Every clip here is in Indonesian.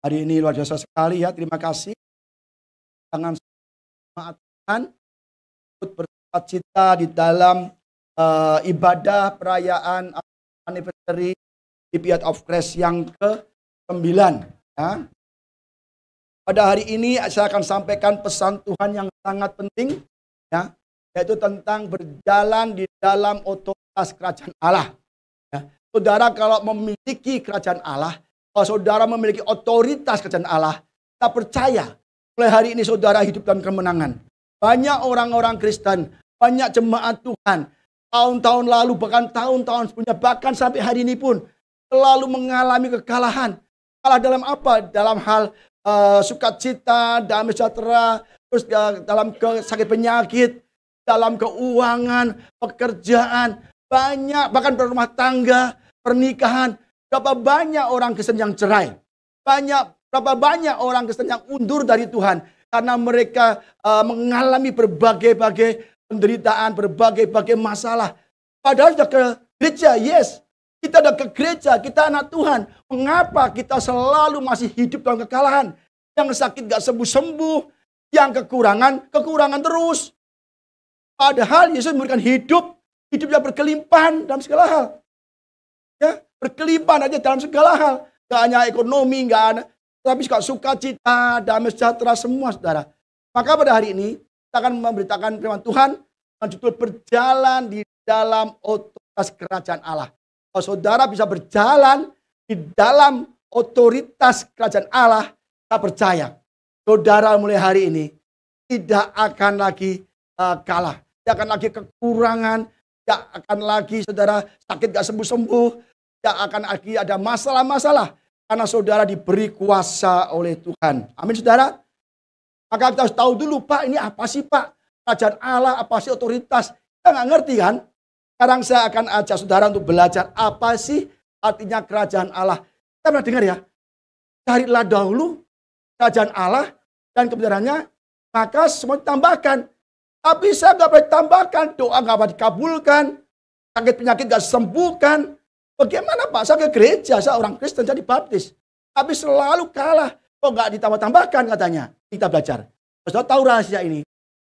Hari ini luar biasa sekali ya, terima kasih. Jangan Tuhan ikut bersukacita di dalam ibadah perayaan anniversary Bride of Christ yang ke-9. Ya. Pada hari ini saya akan sampaikan pesan Tuhan yang sangat penting, ya, yaitu tentang berjalan di dalam otoritas kerajaan Allah. Ya. Saudara kalau memiliki kerajaan Allah, kalau saudara memiliki otoritas kerajaan Allah, kita percaya mulai hari ini saudara hidup dalam kemenangan. Banyak orang-orang Kristen, banyak jemaat Tuhan, tahun-tahun lalu, bahkan tahun-tahun sebelumnya, bahkan sampai hari ini pun selalu mengalami kekalahan. Kalah dalam apa? Dalam hal sukacita, damai sejahtera, terus dalam sakit penyakit, dalam keuangan, pekerjaan, banyak, bahkan berumah tangga, pernikahan. Berapa banyak orang Kristen yang cerai? Berapa banyak orang Kristen yang undur dari Tuhan karena mereka mengalami berbagai-bagai penderitaan, berbagai-bagai masalah. Padahal sudah ke gereja, yes. Kita sudah ke gereja, kita anak Tuhan. Mengapa kita selalu masih hidup dalam kekalahan? Yang sakit gak sembuh-sembuh, yang kekurangan terus. Padahal Yesus memberikan hidup yang berkelimpahan dalam segala hal. Ya, berkelimpahan aja dalam segala hal. Gak hanya ekonomi, gak ada, tapi juga sukacita, damai sejahtera semua, saudara. Maka pada hari ini kita akan memberitakan firman Tuhan dengan judul berjalan di dalam otoritas kerajaan Allah. Kalau saudara bisa berjalan di dalam otoritas kerajaan Allah, kita percaya saudara mulai hari ini tidak akan lagi kalah, tidak akan lagi kekurangan, tidak akan lagi saudara sakit gak sembuh-sembuh, tidak akan lagi ada masalah-masalah karena saudara diberi kuasa oleh Tuhan. Amin saudara. Maka kita harus tahu dulu, Pak, ini apa sih Pak? Kerajaan Allah, apa sih otoritas? Kita nggak ngerti kan? Sekarang saya akan ajak saudara untuk belajar apa sih artinya kerajaan Allah. Kita pernah dengar ya? Carilah dahulu kerajaan Allah dan kebenarannya, maka semua ditambahkan. Tapi saya nggak boleh tambahkan, doa nggak boleh dikabulkan, sakit penyakit nggak sembuhkan. Bagaimana Pak? Saya ke gereja, saya orang Kristen, saya dibaptis. Tapi selalu kalah. Kok nggak ditambah-tambahkan katanya? Kita belajar. Saudara tahu rahasia ini.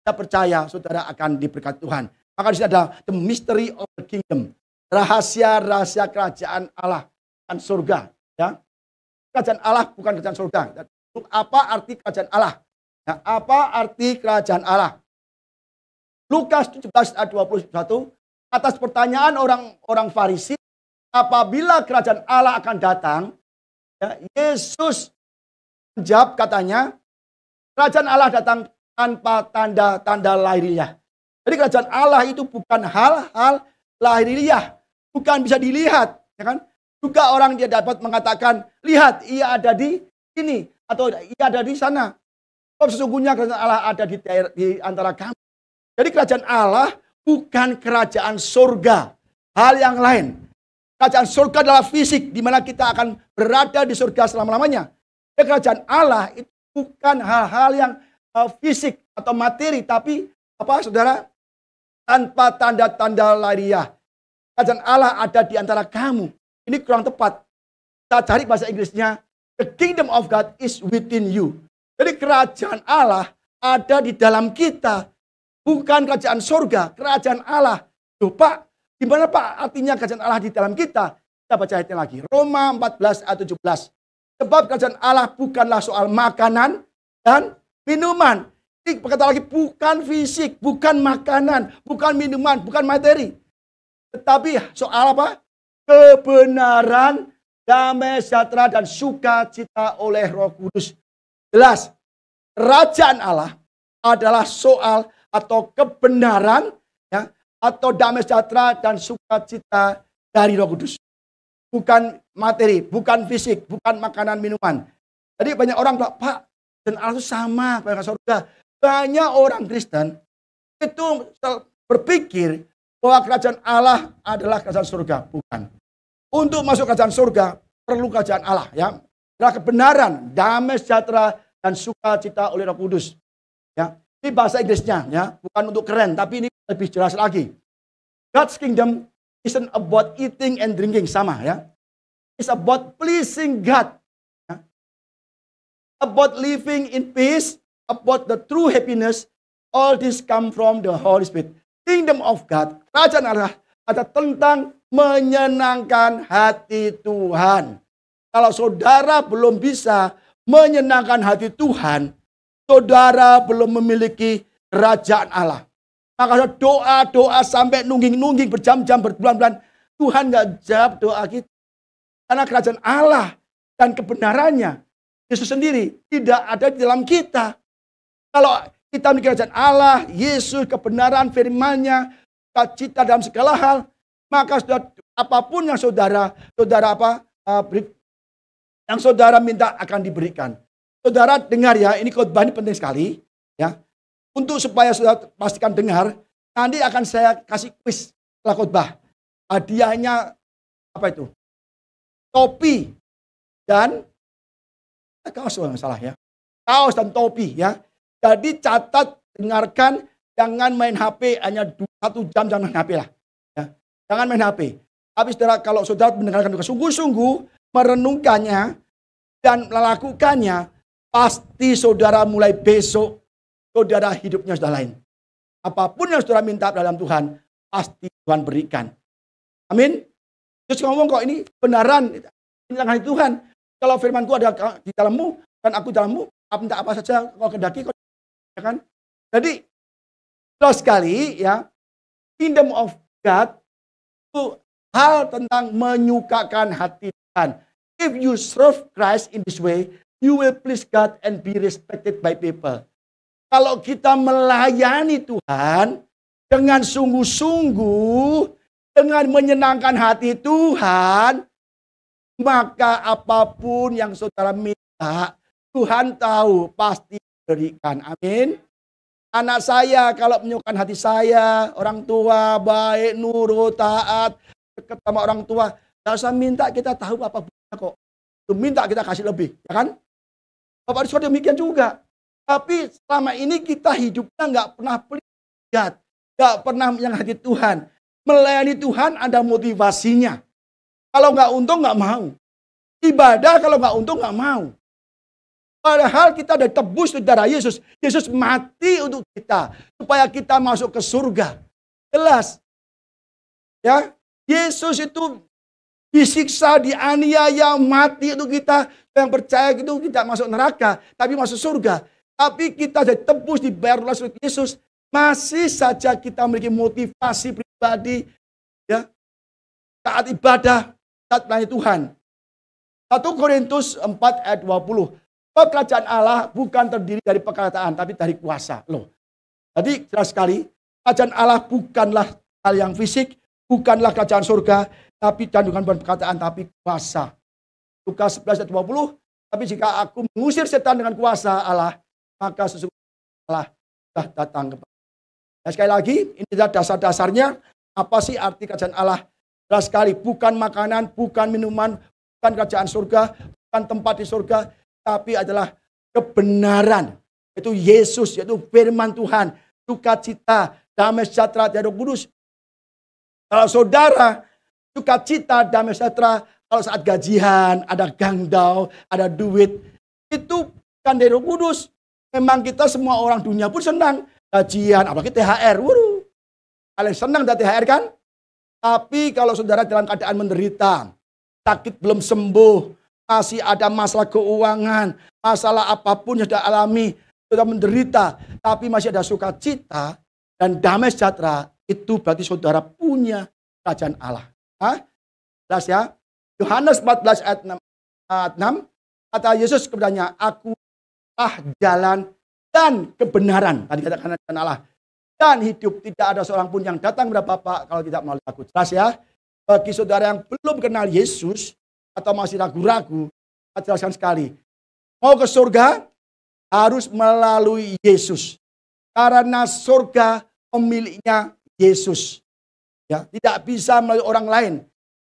Kita percaya saudara akan diberkati Tuhan. Maka di sini ada the mystery of the kingdom. Rahasia-rahasia kerajaan Allah dan surga. Ya. Kerajaan Allah bukan kerajaan surga. Apa arti kerajaan Allah? Ya, apa arti kerajaan Allah? Lukas 17 ayat 21. Atas pertanyaan orang Farisi, apabila kerajaan Allah akan datang, ya, Yesus menjawab katanya, kerajaan Allah datang tanpa tanda-tanda lahiriah. Jadi kerajaan Allah itu bukan hal-hal lahiriah, bukan bisa dilihat, ya kan? Juga orang dia dapat mengatakan, lihat ia ada di sini atau ia ada di sana. Sesungguhnya kerajaan Allah ada di antara kami. Jadi kerajaan Allah bukan kerajaan surga, hal yang lain. Kerajaan surga adalah fisik, di mana kita akan berada di surga selama-lamanya. Kerajaan Allah itu bukan hal-hal yang fisik atau materi, tapi apa saudara? Tanpa tanda-tanda lahiriah. Kerajaan Allah ada di antara kamu. Ini kurang tepat. Kita cari bahasa Inggrisnya, the kingdom of God is within you. Jadi kerajaan Allah ada di dalam kita. Bukan kerajaan surga, kerajaan Allah. Loh Pak, gimana Pak artinya kerajaan Allah di dalam kita? Kita baca ayatnya lagi. Roma 14 ayat 17. Sebab kerajaan Allah bukanlah soal makanan dan minuman. Ini berkata lagi, bukan fisik, bukan makanan, bukan minuman, bukan materi. Tetapi soal apa? Kebenaran, damai sejahtera, dan sukacita oleh Roh Kudus. Jelas, kerajaan Allah adalah soal atau kebenaran, ya, atau damai sejahtera dan sukacita dari Roh Kudus. Bukan materi, bukan fisik, bukan makanan, minuman. Jadi banyak orang bilang, Pak, dan Allah itu sama dengan surga. Banyak orang Kristen itu berpikir bahwa kerajaan Allah adalah kerajaan surga. Bukan. Untuk masuk kerajaan surga, perlu kerajaan Allah. Ya. Adalah kebenaran, damai sejahtera, dan sukacita oleh Roh Kudus. Ya. Ini bahasa Inggrisnya, ya, bukan untuk keren, tapi ini lebih jelas lagi. God's kingdom isn't about eating and drinking, sama ya. It's about pleasing God. Ya. about living in peace, about the true happiness, all this come from the Holy Spirit. Kingdom of God, kerajaan Allah ada tentang menyenangkan hati Tuhan. Kalau saudara belum bisa menyenangkan hati Tuhan, saudara belum memiliki kerajaan Allah. Maka doa-doa sampai nungging-nungging berjam-jam, berbulan-bulan, Tuhan nggak jawab doa kita. Karena kerajaan Allah dan kebenarannya, Yesus sendiri tidak ada di dalam kita. Kalau kita memiliki kerajaan Allah, Yesus, kebenaran, firman-Nya, cita dalam segala hal, maka apapun yang saudara yang saudara minta akan diberikan. Saudara dengar ya, ini khotbah ini penting sekali ya. Untuk supaya saudara pastikan dengar, nanti akan saya kasih kuis setelah khotbah. Hadiahnya apa itu? Topi dan kaos kalau nggak salah ya. Kaos dan topi ya. Jadi catat, dengarkan, jangan main HP hanya 1 jam, jangan main HP lah. Ya. Jangan main HP. Tapi saudara, kalau saudara mendengarkan dengan sungguh-sungguh, merenungkannya dan melakukannya, pasti saudara mulai besok, saudara hidupnya sudah lain. Apapun yang saudara minta dalam Tuhan, pasti Tuhan berikan. Amin. Terus ngomong kok ini benaran, ini tangan Tuhan. Kalau firmanku ada di dalammu, dan aku dalammu, minta apa saja kau kendaki, ya kan? Jadi, jelas sekali ya, Kingdom of God itu hal tentang menyukakan hati Tuhan. If you serve Christ in this way, you will please God and be respected by people. Kalau kita melayani Tuhan dengan sungguh-sungguh, dengan menyenangkan hati Tuhan, maka apapun yang saudara minta, Tuhan tahu pasti berikan. Amin. Anak saya kalau menyukakan hati saya, orang tua baik, nurut, taat, dekat sama orang tua, tidak usah minta, kita tahu apa bunyinya kok. Itu minta kita kasih lebih, ya kan? Bapak Saudara demikian juga. Tapi selama ini kita hidupnya nggak pernah pelit, nggak pernah menyenangkan hati Tuhan. Melayani Tuhan ada motivasinya. Kalau nggak untung nggak mau. Ibadah kalau nggak untung nggak mau. Padahal kita sudah tebus di darah Yesus. Yesus mati untuk kita. Supaya kita masuk ke surga. Jelas. Ya, Yesus itu disiksa, dianiaya, mati untuk kita. Yang percaya itu tidak masuk neraka. Tapi masuk surga. Tapi kita sudah tebus dibayar oleh Yesus. Masih saja kita memiliki motivasi pribadi. Ya, saat ibadah, saat melayani Tuhan. 1 Korintus 4 ayat 20. Kerajaan Allah bukan terdiri dari perkataan, tapi dari kuasa. Loh. Jadi jelas sekali, kerajaan Allah bukanlah hal yang fisik, bukanlah kerajaan surga, tapi dan bukan perkataan, tapi kuasa. Lukas 11 ayat 20, tapi jika aku mengusir setan dengan kuasa Allah, maka sesungguhnya Allah sudah datang kepada. Nah, sekali lagi, ini adalah dasar-dasarnya, apa sih arti kerajaan Allah? Jelas sekali, bukan makanan, bukan minuman, bukan kerajaan surga, bukan tempat di surga, tapi adalah kebenaran. Itu Yesus, yaitu firman Tuhan, sukacita, damai sejahtera dari Roh Kudus. Kalau saudara sukacita, damai sejahtera, kalau saat gajian, ada gangdau, ada duit, itu bukan dari Roh Kudus. Memang kita semua orang dunia pun senang gajian, apalagi THR. Waduh, kalian senang dari THR kan? Tapi kalau saudara dalam keadaan menderita, sakit belum sembuh, masih ada masalah keuangan, masalah apapun yang sudah alami, sudah menderita, tapi masih ada sukacita dan damai sejahtera, itu berarti saudara punya kerajaan Allah. Hah? Jelas ya? Yohanes 14 ayat 6, kata Yesus kepadanya, akulah jalan dan kebenaran. Tadi katakan Allah. Dan hidup, tidak ada seorang pun yang datang kepada Bapa kalau tidak melalui aku. Jelas ya? Bagi saudara yang belum kenal Yesus, atau masih ragu-ragu, saya jelaskan sekali. Mau ke surga, harus melalui Yesus. Karena surga pemiliknya Yesus. Ya, tidak bisa melalui orang lain.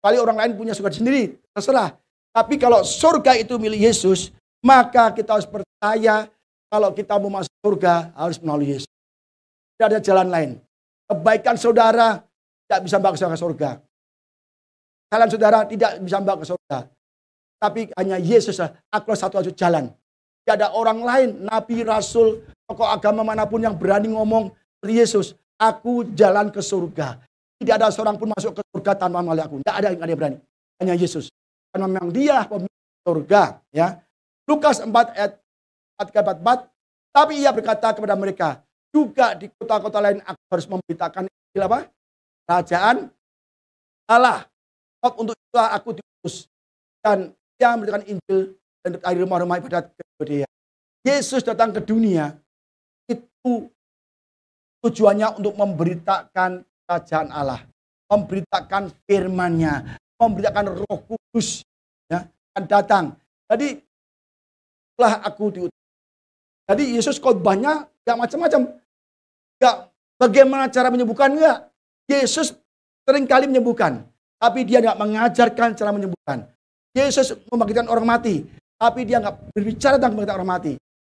Kali orang lain punya surga sendiri, terserah. Tapi kalau surga itu milik Yesus, maka kita harus percaya kalau kita mau masuk surga, harus melalui Yesus. Tidak ada jalan lain. Kebaikan saudara tidak bisa membawa ke surga. Kalian saudara tidak bisa membawa ke surga. Tapi hanya Yesus, akulah satu-satu jalan Tidak ada orang lain, nabi, rasul, tokoh agama manapun yang berani ngomong seperti Yesus. Aku jalan ke surga. Tidak ada seorang pun masuk ke surga tanpa melalui aku. Tidak ada yang berani. Hanya Yesus. Karena memang dia pemilik surga. Ya. Lukas 4 ayat 44. Tapi ia berkata kepada mereka, juga di kota-kota lain aku harus memberitakan apa? Kerajaan Allah. Untuk itulah aku diutus. Dan dia memberitakan Injil dan dari rumah-rumah ibadat ke Yudea. Yesus datang ke dunia itu tujuannya untuk memberitakan kerajaan Allah, memberitakan firman-Nya, memberitakan Roh Kudus, ya, akan datang. Jadi setelah aku diutus. Jadi Yesus khotbahnya gak macam-macam. Gak bagaimana cara menyembuhkan, enggak. Yesus seringkali menyembuhkan, tapi dia gak mengajarkan cara menyembuhkan. Yesus membangkitkan orang mati, tapi dia nggak berbicara tentang membangkitkan orang mati.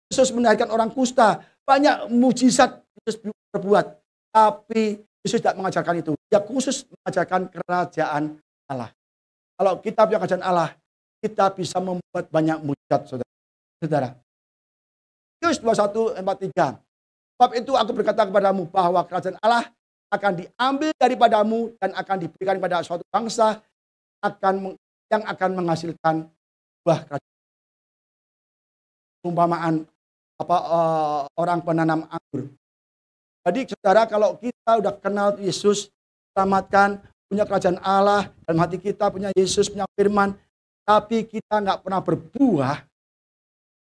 Yesus menaikkan orang kusta, banyak mujizat Yesus berbuat, tapi Yesus tidak mengajarkan itu. Dia khusus mengajarkan kerajaan Allah. Kalau kita punya kerajaan Allah, kita bisa membuat banyak mujizat, saudara. Yesus 21:43. Sebab itu aku berkata kepadamu bahwa kerajaan Allah akan diambil daripadamu dan akan diberikan kepada suatu bangsa yang akan menghasilkan buah kerajaan. Umpamaan orang penanam anggur. Jadi saudara, kalau kita udah kenal Yesus, selamatkan, punya kerajaan Allah, dalam hati kita punya Yesus, punya firman, tapi kita nggak pernah berbuah,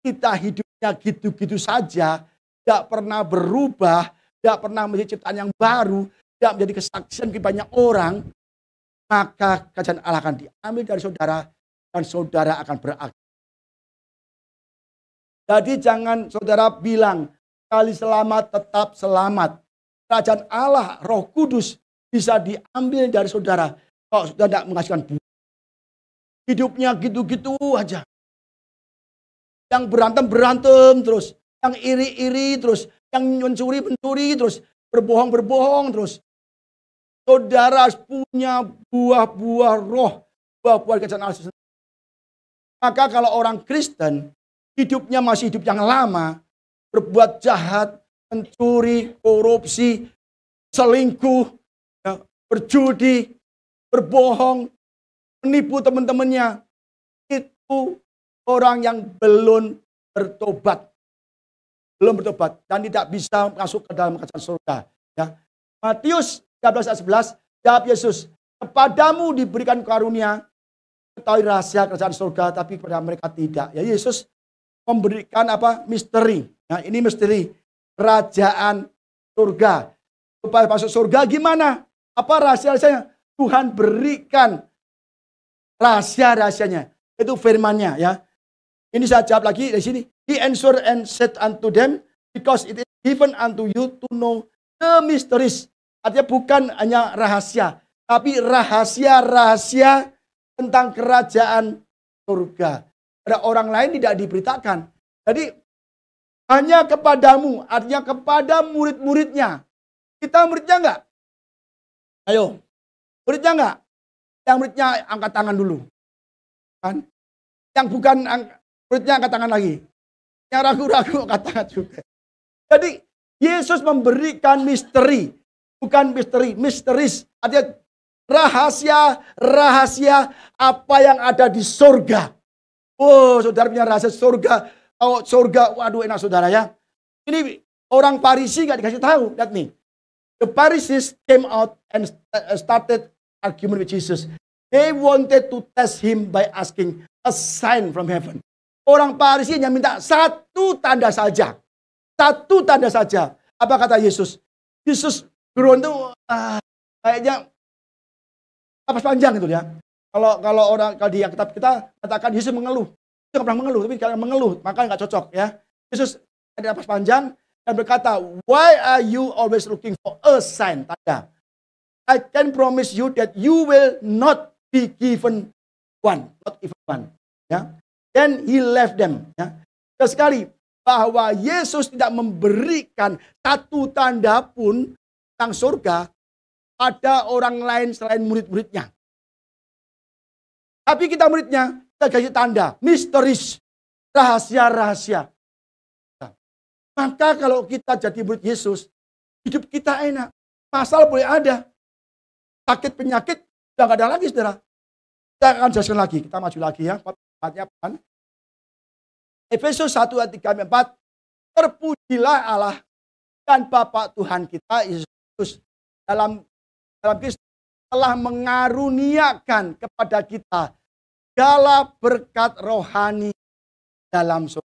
kita hidupnya gitu-gitu saja, tidak pernah berubah, tidak pernah menjadi ciptaan yang baru, tidak menjadi kesaksian bagi banyak orang, maka kerajaan Allah akan diambil dari saudara dan saudara akan berakhir. Jadi jangan saudara bilang, kali selamat tetap selamat. Kerajaan Allah, Roh Kudus bisa diambil dari saudara kalau saudara tidak menghasilkan buah. Hidupnya gitu-gitu aja. Yang berantem terus, yang iri-iri terus, yang mencuri terus, berbohong terus. Saudara punya buah-buah roh, buah-buah kerajaan Allah. Maka kalau orang Kristen, hidupnya masih hidup yang lama, berbuat jahat, mencuri, korupsi, selingkuh, ya, berjudi, berbohong, menipu teman-temannya, itu orang yang belum bertobat. Dan tidak bisa masuk ke dalam kerajaan surga. Ya. Matius 13 ayat 11, jawab Yesus, kepadamu diberikan karunia, ketahui rahasia kerajaan surga, tapi kepada mereka tidak. Ya, Yesus memberikan misteri. Nah, ini misteri kerajaan surga. Supaya masuk surga gimana? Apa rahasia-rahasianya? Tuhan berikan rahasia-rahasianya. Itu firman-Nya, ya. Ini saya jawab lagi di sini. He answered and said unto them, because it is given unto you to know the mysteries. Artinya bukan hanya rahasia, tapi rahasia-rahasia tentang kerajaan surga. Ada orang lain tidak diberitakan. Jadi hanya kepadamu, artinya kepada murid-muridnya. Kita muridnya enggak? Ayo, muridnya enggak? Yang muridnya angkat tangan dulu. Kan? Yang bukan muridnya angkat tangan lagi. Yang ragu-ragu angkat tangan juga. Jadi Yesus memberikan misteri. Bukan misteris. Artinya rahasia apa yang ada di surga. Oh, saudara punya rahasia surga. Oh, surga, waduh enak saudara ya. Ini orang Farisi gak dikasih tahu. Lihat nih. The Pharisees came out and started argument with Jesus. They wanted to test him by asking a sign from heaven. Orang Farisi hanya minta satu tanda saja. Satu tanda saja. Apa kata Yesus? Yesus berontak kayaknya napas panjang itu ya. Kalau di kitab kita katakan Yesus mengeluh. Dia nggak pernah mengeluh, tapi kalau mengeluh maka nggak cocok ya. Yesus ada napas panjang dan berkata, why are you always looking for a sign? Tanda. I can promise you that you will not be given one, not even one. Ya. Then he left them. Ya. Sekali bahwa Yesus tidak memberikan satu tanda pun tentang surga pada orang lain selain murid-muridnya. Tapi kita muridnya, kita kasih tanda, misteris, rahasia-rahasia. Maka kalau kita jadi murid Yesus, hidup kita enak. Masalah boleh ada. Sakit penyakit sudah nggak ada lagi, saudara. Kita akan jelaskan lagi. Kita maju lagi ya. Efesus 1 ayat 3 sampai 4. Terpujilah Allah dan Bapa Tuhan kita Yesus Kristus dalam Kristus telah mengaruniakan kepada kita segala berkat rohani dalam surga.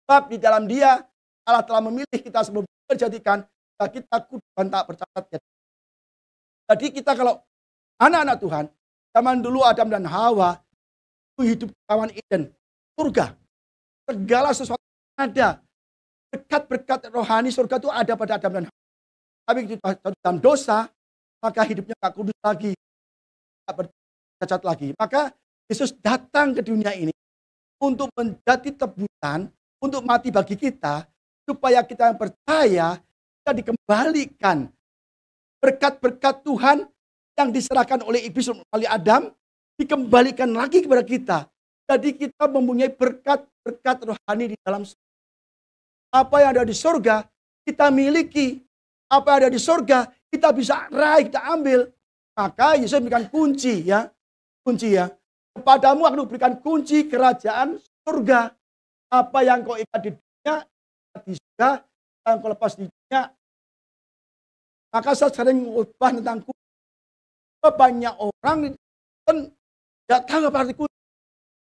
Sebab di dalam Dia Allah telah memilih kita sebelum dijadikan kita kudus dan tak bercacat. Jadi kita kalau anak-anak Tuhan, zaman dulu Adam dan Hawa itu hidup di Taman Eden, surga. Segala sesuatu ada. Berkat-berkat rohani surga itu ada pada Adam dan Hawa. Tapi dalam dosa, maka hidupnya tak kudus lagi, tak bercacat lagi. Maka Yesus datang ke dunia ini untuk menjadi tebusan, untuk mati bagi kita, supaya kita yang percaya, kita dikembalikan. Berkat-berkat Tuhan yang diserahkan oleh iblis oleh Adam, dikembalikan lagi kepada kita. Jadi kita mempunyai berkat-berkat rohani di dalam surga. Apa yang ada di surga, kita miliki. Apa yang ada di surga, kita bisa raih, kita ambil. Maka Yesus memberikan kunci ya. Kunci ya. Kepadamu akan diberikan kunci kerajaan surga. Apa yang kau ikat di dunia, di surga. Yang kau lepas di dunia. Maka saya sering mengubah tentang kunci. Banyak orang kan tidak tahu apa arti kunci.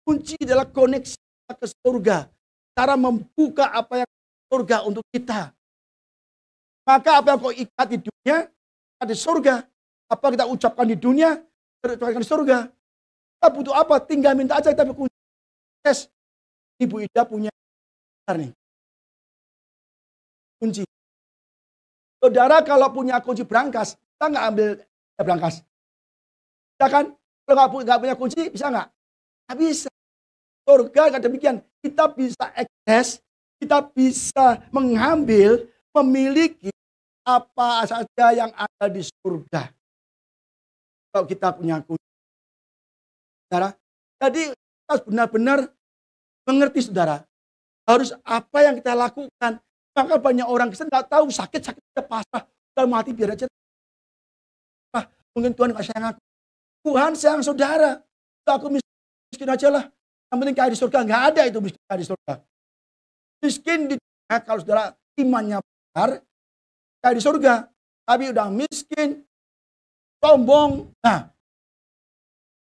Kunci adalah koneksi ke surga. Cara membuka apa yang surga untuk kita. Maka apa yang kau ikat di dunia, ada di surga. Apa kita ucapkan di dunia, terucapkan di surga. Kita butuh apa? Tinggal minta aja kita kunci. Tes. Ibu Ida punya nih. Kunci. Saudara kalau punya kunci brankas, kita nggak ambil brankas. Kita kan, kalau nggak punya kunci, bisa nggak? Nggak bisa. Surga nggak demikian. Kita bisa akses, kita bisa mengambil, memiliki apa saja yang ada di surga. Kalau kita punya kunci. Saudara, jadi kita benar-benar mengerti saudara. Harus apa yang kita lakukan. Maka banyak orang Kristen nggak tahu sakit-sakit kita pasrah. Kita mati biar aja. Mungkin Tuhan nggak sayang aku. Tuhan sayang saudara. Aku miskin aja lah. Yang penting kaya di surga. Nggak ada itu miskin kaya di surga. Miskin di dunia, kalau saudara imannya benar, kaya di surga. Tapi udah miskin, sombong, nah,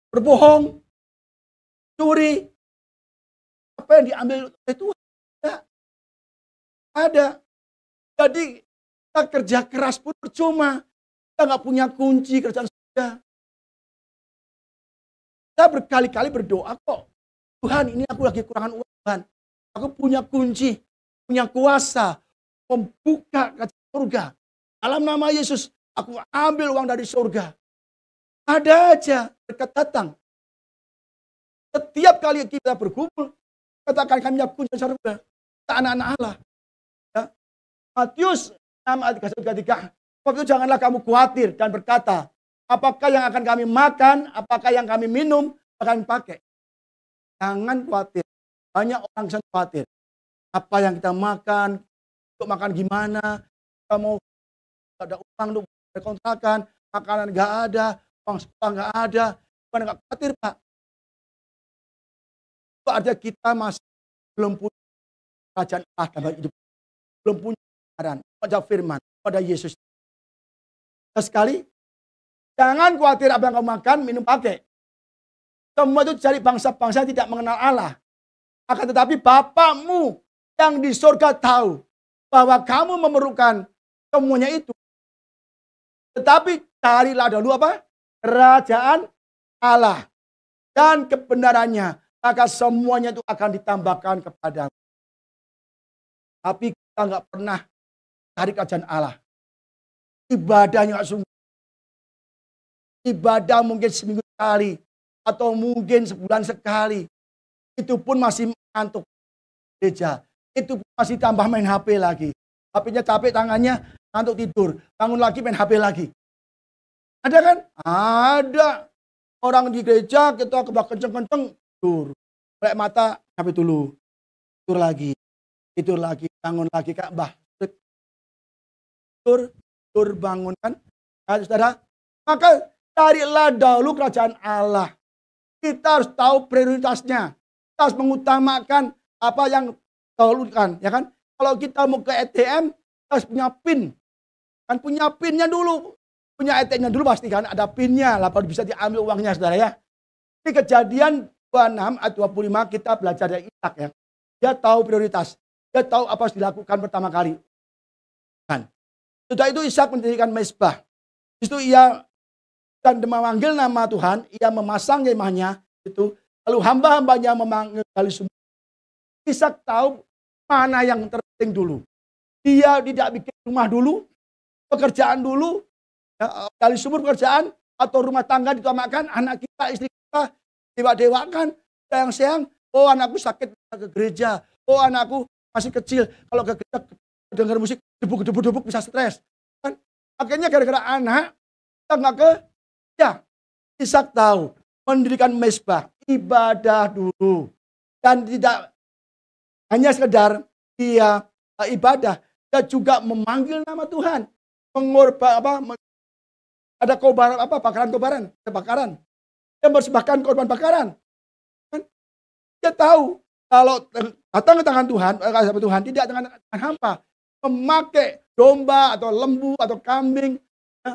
berbohong, curi, apa yang diambil oleh Tuhan? Tidak ada. Jadi kita kerja keras pun percuma. Kita nggak punya kunci kerjaan surga. Kita berkali-kali berdoa kok. Tuhan, ini aku lagi kurangan uang, Tuhan. Aku punya kunci, punya kuasa membuka kerjaan surga. Dalam nama Yesus, aku ambil uang dari surga. Ada aja berkat datang. Setiap kali kita berkumpul, katakan kami punya kunci surga. Kita anak-anak Allah. Ya. Matius 6 ayat 33. Sebab itu janganlah kamu khawatir dan berkata, apakah yang akan kami makan, apakah yang kami minum, akan pakai. Jangan khawatir. Banyak orang yang khawatir. Apa yang kita makan, untuk makan gimana, kita mau ada uang untuk berkontrakan, makanan nggak ada, uang sekolah nggak ada, bukan nggak khawatir Pak. Itu artinya kita masih belum punya kerajaan Allah dalam hidup, belum punya kebenaran pada firman, pada Yesus. Sekali, jangan khawatir apa yang kamu makan, minum, pakai. Semua itu cari bangsa-bangsa tidak mengenal Allah. Akan tetapi Bapakmu yang di surga tahu bahwa kamu memerlukan semuanya itu. Tetapi carilah dahulu apa? Kerajaan Allah dan kebenarannya. Maka semuanya itu akan ditambahkan kepadamu. Tapi kita nggak pernah cari kerajaan Allah. Ibadahnya nggak sungguh. Ibadah mungkin seminggu sekali. Atau mungkin sebulan sekali. Itu pun masih ngantuk gereja. Itu pun masih tambah main HP lagi. HP-nya capek tangannya, ngantuk tidur. Bangun lagi main HP lagi. Ada kan? Ada. Orang di gereja kita kebak kenceng-kenceng, tidur. Melek mata, HP dulu. Tidur lagi. tidur lagi, bangun lagi Ka'bah. Tidur, bangun kan. Nah, saudara, maka carilah dahulu kerajaan Allah. Kita harus tahu prioritasnya. Kita harus mengutamakan apa yang dahulukan, ya kan? Kalau kita mau ke ATM, kita harus punya PIN. Kan punya PIN-nya dulu. Punya ATM-nya dulu pasti kan ada PIN-nya lah baru bisa diambil uangnya saudara ya. Ini kejadian 26 ayat 25 kita belajar dari Ishak ya. Dia tahu prioritas. Dia tahu apa harus dilakukan pertama kali. Kan. Sudah itu Ishak mendirikan mezbah. Itu ia dan memanggil nama Tuhan, ia memasang kemahnya itu. Lalu hamba-hambanya memanggil kali semua. Ishak tahu mana yang terpenting dulu. Dia tidak bikin rumah dulu, pekerjaan dulu, ya, kali sumur pekerjaan atau rumah tangga ditamakan, anak kita, istri kita dewa-dewakan, sayang-sayang, oh anakku sakit ke gereja, oh anakku masih kecil, kalau ke gereja dengar musik debuk-debuk bisa stres. Kan? Akhirnya gara-gara anak, kita nggak ke, ya Ishak tahu, mendirikan mezbah, ibadah dulu. Dan tidak hanya sekedar dia ibadah, dia juga memanggil nama Tuhan. Ada bakaran. Dia mempersembahkan korban bakaran. Kan? Dia tahu kalau datang ke tangan Tuhan tidak dengan tangan hampa. Memakai domba atau lembu atau kambing ya,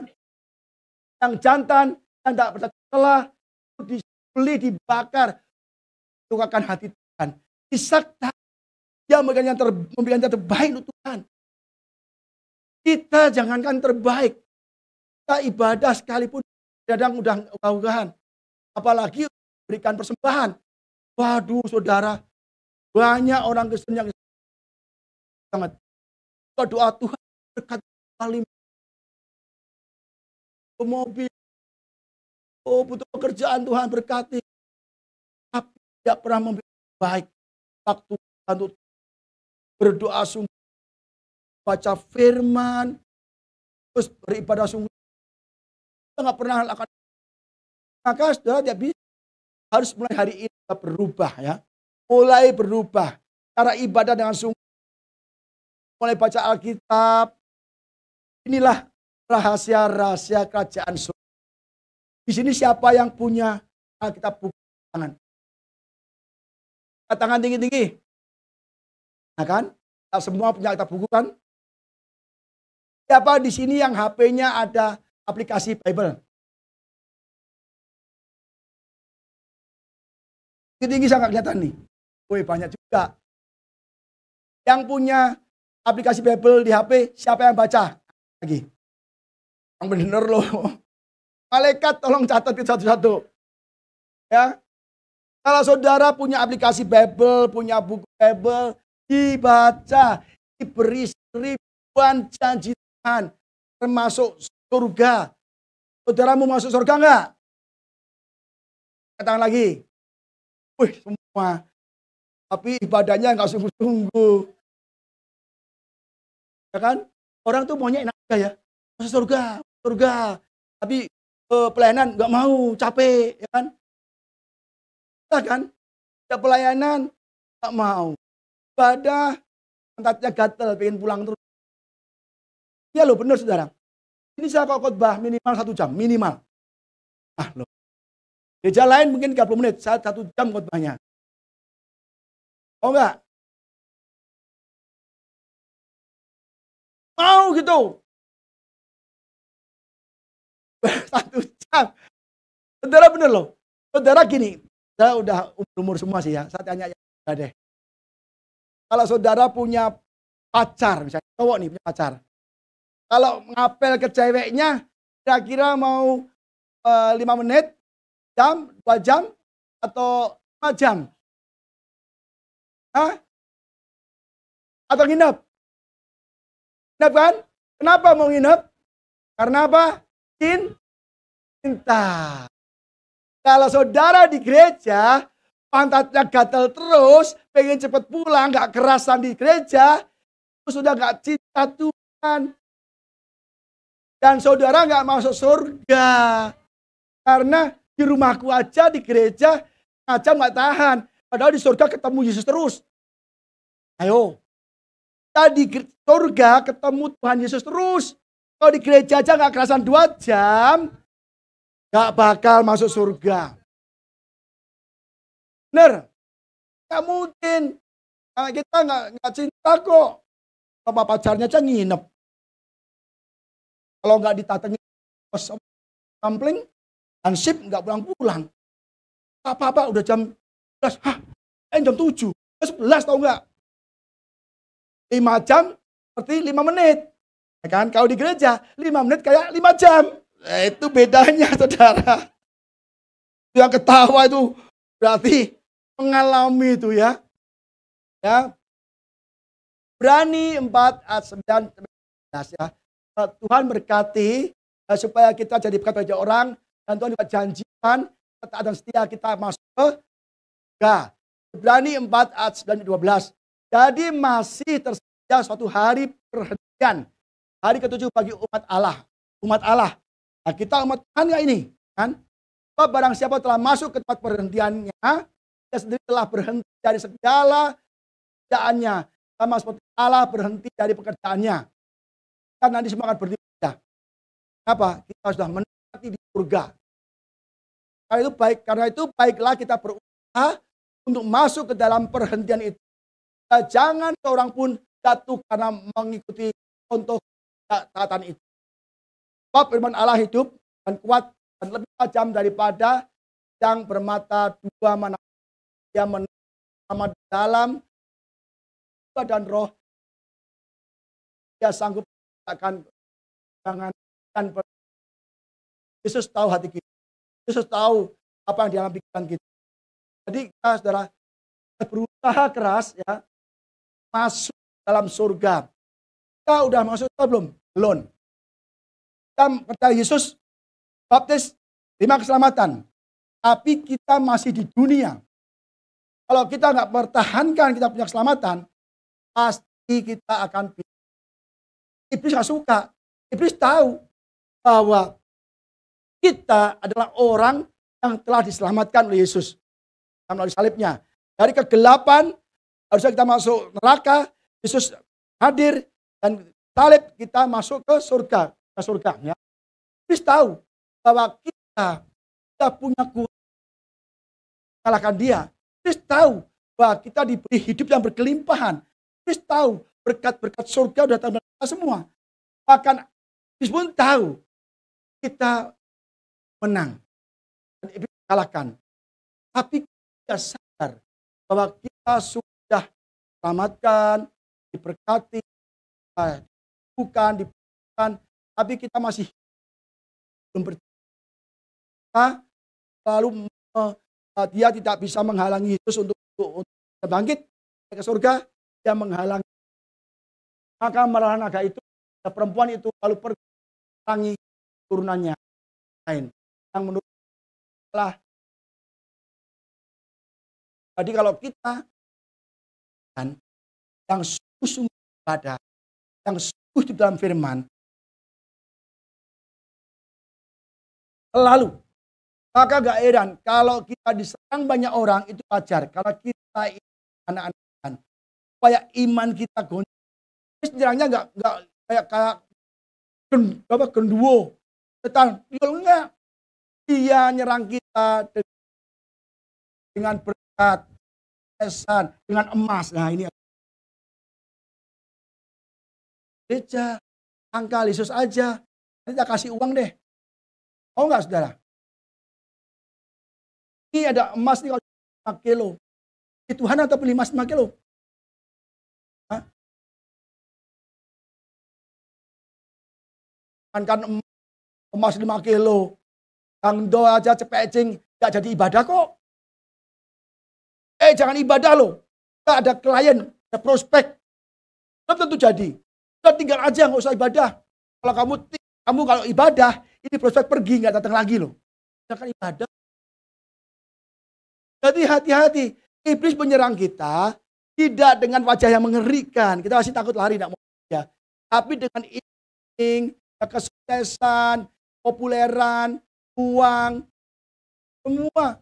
yang jantan yang tidak bercela dibeli dibakar lukakan hati Tuhan. Ishak dia memberikan yang terbaik untuk Tuhan. Kita jangankan terbaik. Kita ibadah sekalipun kadang udah ogah-ogahan. Apalagi berikan persembahan. Waduh saudara, banyak orang Kristen yang sangat doa Tuhan berkat kali mobil. Oh butuh pekerjaan Tuhan berkati. Tapi tidak pernah memberi baik waktu untuk berdoa sungguh, baca firman, terus beribadah sungguh. Kita nggak pernah akan. Maka saudara harus mulai hari ini berubah ya. Mulai berubah. Cara ibadah dengan sungguh. Mulai baca Alkitab. Inilah rahasia-rahasia kerajaan surga. Di sini siapa yang punya Alkitab buku tangan? Tangan tinggi-tinggi. Nah kan? Kita semua punya Alkitab buku kan? Siapa di sini yang HP-nya ada aplikasi Bible? Tinggi sangat kelihatan nih. Woi banyak juga. Yang punya aplikasi Bible di HP, siapa yang baca? Lagi. Yang bener loh. Malaikat tolong catat itu satu-satu. Ya. Kalau saudara punya aplikasi Bible, punya buku Bible, dibaca, diberi ribuan janji Tuhan, termasuk surga. Saudara mau masuk surga enggak? Katakan lagi. Wih, semua. Tapi ibadahnya enggak sungguh-sungguh. Ya kan? Orang tuh maunya enak aja ya. Masuk surga. Tapi pelayanan enggak mau, capek, ya kan? Ya kan? Ya pelayanan enggak mau. Ibadah, pantatnya gatel, pengen pulang terus. Iya loh, benar saudara. Ini saya kok khotbah minimal 1 jam, minimal. Ah loh. Gereja lain mungkin 30 menit, saya 1 jam khotbahnya. Oh enggak? Mau gitu. 1 jam. Saudara bener loh. Saudara gini, saya udah umur semua sih ya, saya tanya ya deh. Kalau saudara punya pacar, misalnya cowok nih punya pacar. Kalau ngapel ke ceweknya, kira-kira mau 5 menit, jam, 2 jam, atau 5 jam? Hah? Atau nginep? Nginep kan? Kenapa mau nginep? Karena apa? Cinta. Kalau saudara di gereja, pantatnya gatal terus, pengen cepet pulang, gak kerasan di gereja, itu sudah gak cinta Tuhan. Dan saudara gak masuk surga. Karena di rumahku aja, di gereja, aja gak tahan. Padahal di surga ketemu Yesus terus. Ayo, kita di surga ketemu Tuhan Yesus terus. Kalau di gereja aja nggak kerasan 2 jam, nggak bakal masuk surga. Bener? Nggak mungkin. Nah, kita nggak cinta kok. Sama pacarnya aja nginep. Kalau nggak ditatengin sampling, ansip nggak pulang-pulang. Apa-apa udah jam 11, jam 7, jam 11 tau nggak? 5 jam seperti 5 menit. Ya kan? Kalau di gereja 5 menit kayak 5 jam. Itu bedanya saudara. Yang ketawa itu berarti mengalami itu ya. Ya. Ibrani 4 ayat 9 ya. Tuhan berkati supaya kita jadi berkat bagi orang, dan Tuhan juga janjikan ketaatan dan setia kita masuk ke surga. Ibrani 4 ayat 9-12. Jadi masih tersedia suatu hari perhentian, hari ke-7 bagi umat Allah. Umat Allah. Nah, kita umat Tuhan nggak ini? Kan? Sebab barang siapa telah masuk ke tempat perhentiannya, dia sendiri telah berhenti dari segala pekerjaannya, sama seperti Allah berhenti dari pekerjaannya. Kan nanti semua akan berhenti. Kenapa? Kita sudah menikmati di surga. Karena itu baiklah kita berusaha untuk masuk ke dalam perhentian itu. Jangan seorang pun jatuh karena mengikuti contoh ketaatan itu. Sebab firman Allah hidup dan kuat dan lebih tajam daripada yang bermata 2 mana. Dia menama dalam dan roh. Dia sanggup akan jangan dan Yesus tahu hati kita. Yesus tahu apa yang di dalam pikiran kita. Jadi kita saudara berusaha keras ya masuk dalam surga. Kita udah masuk atau belum? Belum. Kita percaya Yesus baptis 5 keselamatan. Tapi kita masih di dunia. Kalau kita nggak pertahankan kita punya keselamatan, pasti kita akan pilih. Iblis nggak suka. Iblis tahu bahwa kita adalah orang yang telah diselamatkan oleh Yesus melalui salibnya. Dari kegelapan harusnya kita masuk neraka, Yesus hadir dan salib kita masuk ke surga. Ya. Iblis tahu bahwa kita punya kuasa mengalahkan dia. Iblis tahu bahwa kita diberi hidup yang berkelimpahan. Iblis tahu berkat-berkat surga sudah datang kita semua. Bahkan Iblis pun tahu kita menang dan iblis kalahkan. Tapi kita sadar bahwa kita sudah diselamatkan, diberkati, dibukan, tapi kita masih belum percaya. Lalu dia tidak bisa menghalangi Yesus untuk bangkit ke surga, dia menghalangi. Maka marahan naga itu, perempuan itu lalu pergi turunannya lain. Yang menurut Allah. Jadi kalau kita kan yang sungguh ibadah, yang sungguh di dalam firman, lalu maka gak heran kalau kita diserang banyak orang itu wajar. Kalau kita anak-anak supaya iman kita goncang. Nyerangnya nggak kayak genduwo, setan, enggak. Dia nyerang kita dengan berkat, esan, dengan emas. Nah ini gereja, angka Yesus aja. Kita kasih uang deh. Mau nggak saudara? Ini ada emas nih 5 kilo. Di Tuhan atau beli emas 5 kilo? Hah? Kan emas 5 kilo. Kang do aja cepecing, gak jadi ibadah kok. Jangan ibadah loh. Gak ada klien, ada prospek. Belum tentu jadi. Udah tinggal aja, nggak usah ibadah. Kalau kamu kalau ibadah, ini prospek pergi, nggak datang lagi loh. Jangan ibadah. Jadi hati-hati. Iblis menyerang kita tidak dengan wajah yang mengerikan. Kita masih takut lari, tidak mau ya. Tapi dengan iming, kesuksesan, populeran, uang, semua.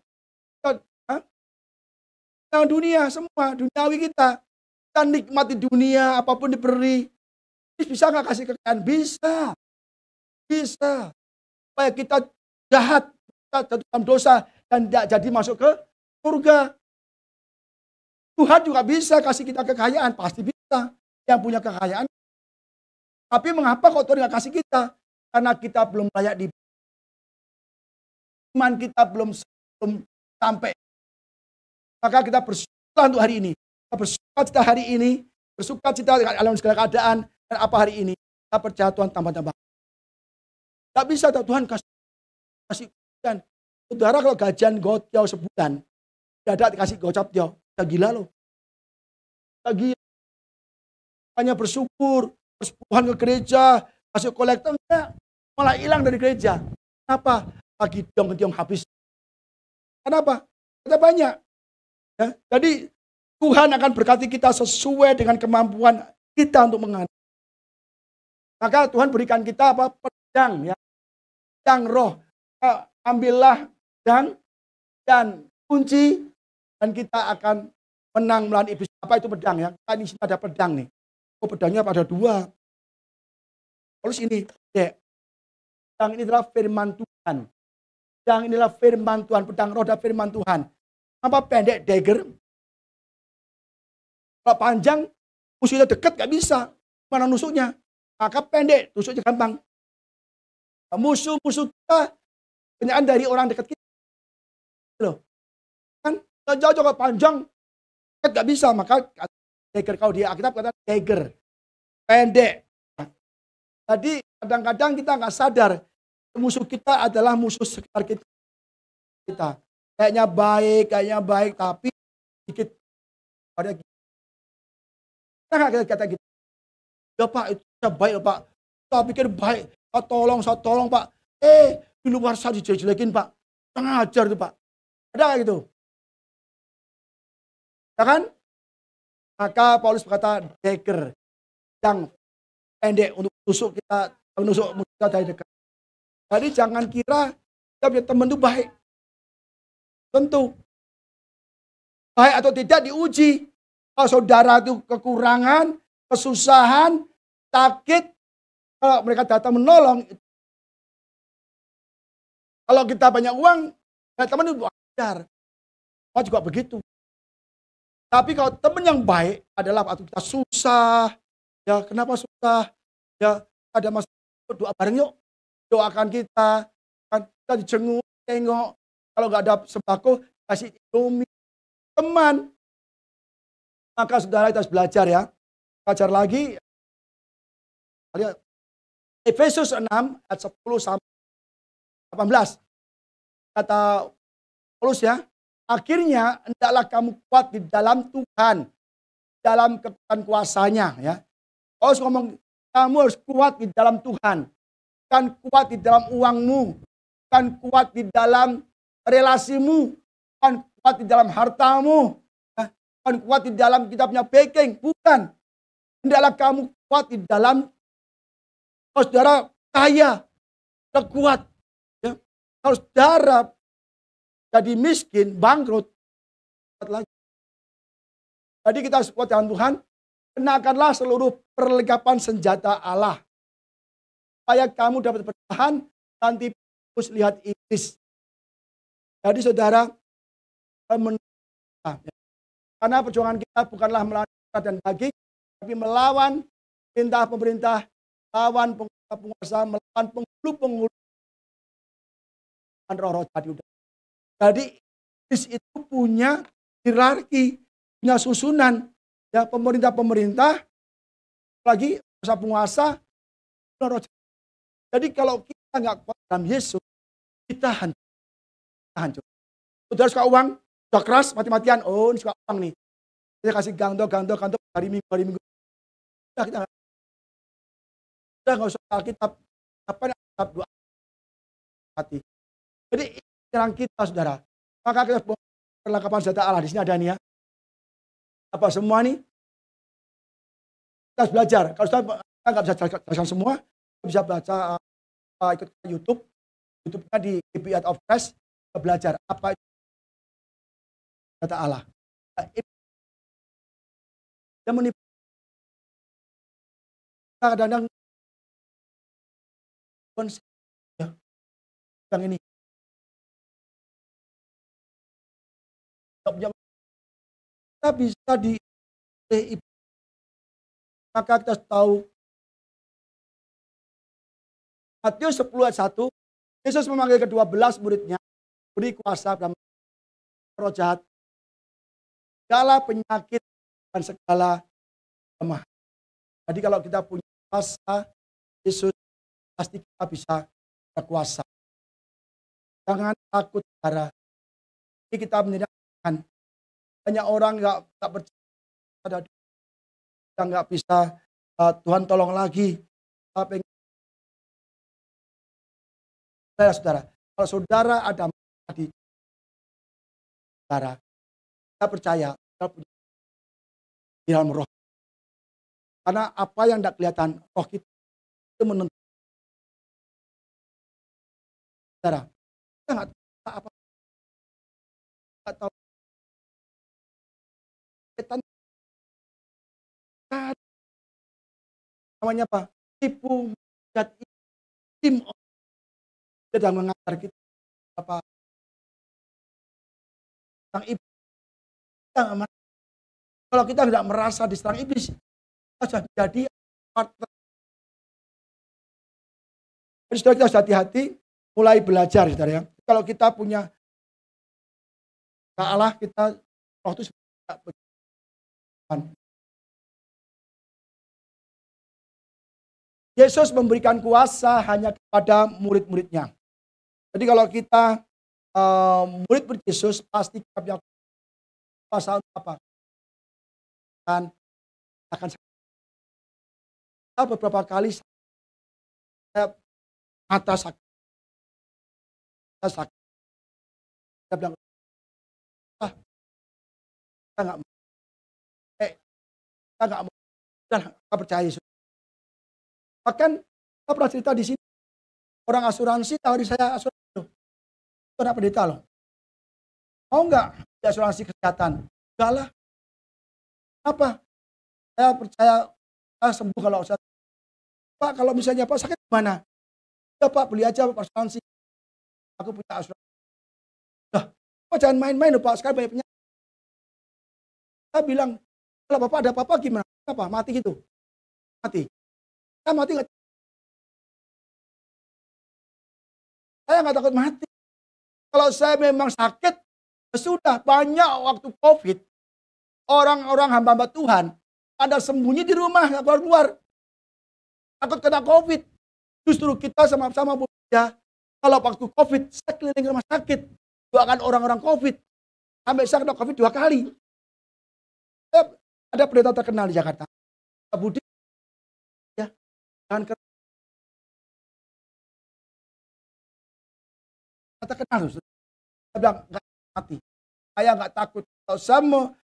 Yang dunia, semua duniawi kita. Kita nikmati dunia, apapun diberi. Bisa nggak kasih kekayaan? Bisa. Bisa. Supaya kita jahat, kita jatuh dalam dosa, dan tidak jadi masuk ke surga. Tuhan juga bisa kasih kita kekayaan, pasti bisa. Yang punya kekayaan. Tapi mengapa kok Tuhan nggak kasih kita? Karena kita belum layak di iman, kita belum sampai. Maka kita bersyukur untuk hari ini. Kita bersuka cita hari ini, bersuka cita dalam segala keadaan, dan apa hari ini. Kita percaya Tuhan tambah-tambah. Gak bisa Tuhan kasih dan saudara kalau gajian gocap sebulan, tidak ada dikasih gocap dia, udah gila loh. Udah gila. Hanya bersyukur, persepuluhan ke gereja, kasih kolektor, enggak. Malah hilang dari gereja. Kenapa? Lagi tiong habis. Kenapa? Kita banyak. Ya, jadi Tuhan akan berkati kita sesuai dengan kemampuan kita untuk mengandalkan. Maka Tuhan berikan kita apa? Pedang, ya. Pedang roh. Ambillah pedang dan kunci, dan kita akan menang melawan iblis. Apa itu pedang, ya? Kita di sini ada pedang nih. Oh, pedangnya pada dua. Terus ini, pedang ini adalah firman Tuhan. Pedang inilah firman Tuhan. Pedang roh dan firman Tuhan. Apa pendek dagger? Kalau panjang, musuhnya dekat gak bisa. Mana nusuknya? Maka pendek, tusuknya gampang. Musuh-musuh kita kebanyakan dari orang dekat kita. Loh. Kan jauh kalau panjang, gak bisa. Maka dagger, kalau di Alkitab kata dagger. Pendek. Jadi kadang-kadang kita nggak sadar musuh kita adalah musuh sekitar kita. Kayaknya baik, tapi sedikit ada kita nggak kata gitu. Ya Pak, itu baik Pak. Saya pikir baik. Saya tolong Pak. Di luar saya dijelekin Pak. Jangan ajar tuh Pak. Ada kayak gitu. Ya kan? Maka Paulus berkata dagger yang pendek untuk menusuk kita dari dekat. Jadi jangan kira kita punya teman itu baik. Tentu. Baik atau tidak diuji. Kalau saudara itu kekurangan, kesusahan, sakit, kalau mereka datang menolong. Kalau kita banyak uang, ya teman itu wajar. Saya juga begitu. Tapi kalau teman yang baik adalah waktu kita susah, ya kenapa susah? Ya ada masalah, doa bareng yuk. Doakan kita, kan kita dijenguk, tengok. Kalau nggak ada sembako, kasih Indomie. Teman. Maka saudara kita harus belajar ya. Belajar lagi. Lihat. Efesus 6 ayat 10 sampai 18. Kata Paulus ya, akhirnya hendaklah kamu kuat di dalam Tuhan, dalam kekuatan kuasanya ya. Paulus ngomong, kamu harus kuat di dalam Tuhan. Bukan kuat di dalam uangmu, bukan kuat di dalam relasimu, bukan kuat di dalam hartamu, bukan kuat di dalam kita punya backing, bukan. Hendaklah kamu kuat di dalam saudara kaya, kuat. Ya. Kalau saudara jadi miskin, bangkrut, kuat lagi. Jadi kita harus kuat dengan Tuhan, kenakanlah seluruh perlengkapan senjata Allah. Supaya kamu dapat bertahan, nanti terus lihat iblis. Jadi saudara, karena perjuangan kita bukanlah melawan darah dan daging, tapi melawan pemerintah, melawan penguasa, melawan penghulu roh-roh jahat. Jadi iblis itu punya hierarki, punya susunan. Ya pemerintah, lagi penguasa, roh-roh jahat. Jadi kalau kita nggak kuat dalam Yesus, kita hancur. Saudara suka uang, sudah keras, mati-matian. Oh, ini suka uang nih. Kita kasih ganto hari minggu. Nah, kita nggak usah Alkitab. Apa yang Alkitab doa hati. Jadi serang kita, saudara. Maka kita perlengkapan senjata Allah. Di sini ada nih ya. Apa semua nih? Kita harus belajar. Kalau kita nggak bisa jelaskan semua, kita bisa baca, ikut YouTube-nya di KPI of Christ, kita belajar apa itu senjata Allah. Dia menipu kadang-kadang konsep ya, yang ini. Kita bisa maka kita tahu Matius 10 ayat 1, Yesus memanggil ke-12 muridnya, beri kuasa dalam roh jahat, segala penyakit dan segala lemah. Jadi kalau kita punya kuasa Yesus, pasti kita bisa berkuasa. Jangan takut, saudara. Ini kita menandakan banyak orang nggak percaya, kita nggak bisa. Tuhan tolong lagi. Saudara, kalau saudara ada di saudara, kita percaya kita punya di dalam roh. Karena apa yang tidak kelihatan, roh kita itu menentukan. Saudara, kita nggak tahu apa, nggak tahu setan namanya apa? Tipu, tim sedang mengajar kita apa tentang iblis. Kalau kita tidak merasa diserang iblis, kita sudah jadi partner. Jadi saudara, kita harus hati-hati mulai belajar, saudara ya. Kalau kita punya Allah, kita roh itu Yesus memberikan kuasa hanya kepada murid-muridnya. Jadi kalau kita murid-murid Yesus, pasti kita punya kuasa untuk apa? Akan beberapa kali saya mata sakit, saya bilang, kita nggak mau, kita nggak mau, kita percaya Yesus. Bahkan kita pernah cerita di sini, orang asuransi tawari saya asuransi loh. Itu anak pendeta loh. Mau nggak di asuransi kesehatan? Enggak lah. Apa? Saya percaya saya sembuh kalau saya. Pak, kalau misalnya Pak sakit gimana? Ya Pak, beli aja Pak asuransi. Aku punya asuransi. Nah, Pak jangan main-main loh Pak, sekarang banyak penyakit. Saya bilang, kalau Bapak ada apa-apa gimana? Apa? Mati gitu? Mati. Saya mati nggak? Saya nggak takut mati. Kalau saya memang sakit, sudah banyak waktu COVID, orang-orang hamba-hamba Tuhan pada sembunyi di rumah, nggak keluar-keluar. Takut kena COVID. Justru kita sama-sama bekerja. Kalau waktu COVID, saya keliling rumah sakit, doakan orang-orang COVID. Sampai saya kena COVID 2 kali. Ada pendeta terkenal di Jakarta, Pak Budi, ya, jangan terkenal. Saya bilang, nggak mati. Saya nggak takut. Kalau saya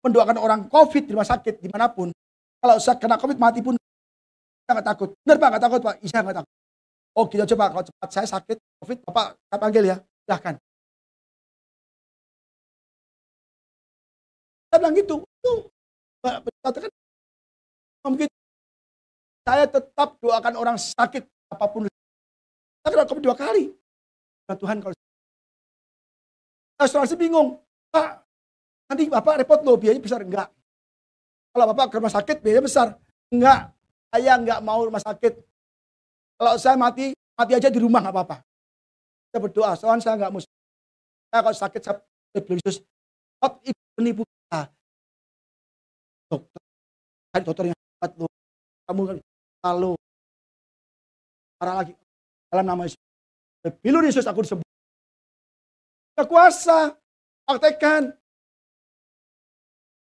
mendoakan orang COVID di rumah sakit, dimanapun, kalau saya kena COVID mati pun, saya nggak takut. Benar Pak, nggak takut Pak? Iya nggak takut. Oh gitu coba, kalau cepat saya sakit COVID, Bapak saya panggil ya, silahkan. Saya bilang gitu. Tuh, katakan mungkin saya tetap doakan orang sakit apapun. Saya kena COVID 2 kali. Ya Tuhan, kalau asuransi bingung, Pak, nanti Bapak repot loh, biayanya besar. Enggak. Kalau Bapak ke rumah sakit, biayanya besar. Enggak. Saya enggak mau rumah sakit. Kalau saya mati aja di rumah nggak apa-apa. Saya berdoa, soalnya saya nggak mesti. Saya kalau sakit, saya beli Yesus. Ibu penipu kita. Dokter, cari dokter yang hebat loh. Kamu lalu parah lagi. Dalam nama Yesus. Bilur Yesus aku disebut. Ada kuasa. Praktekkan.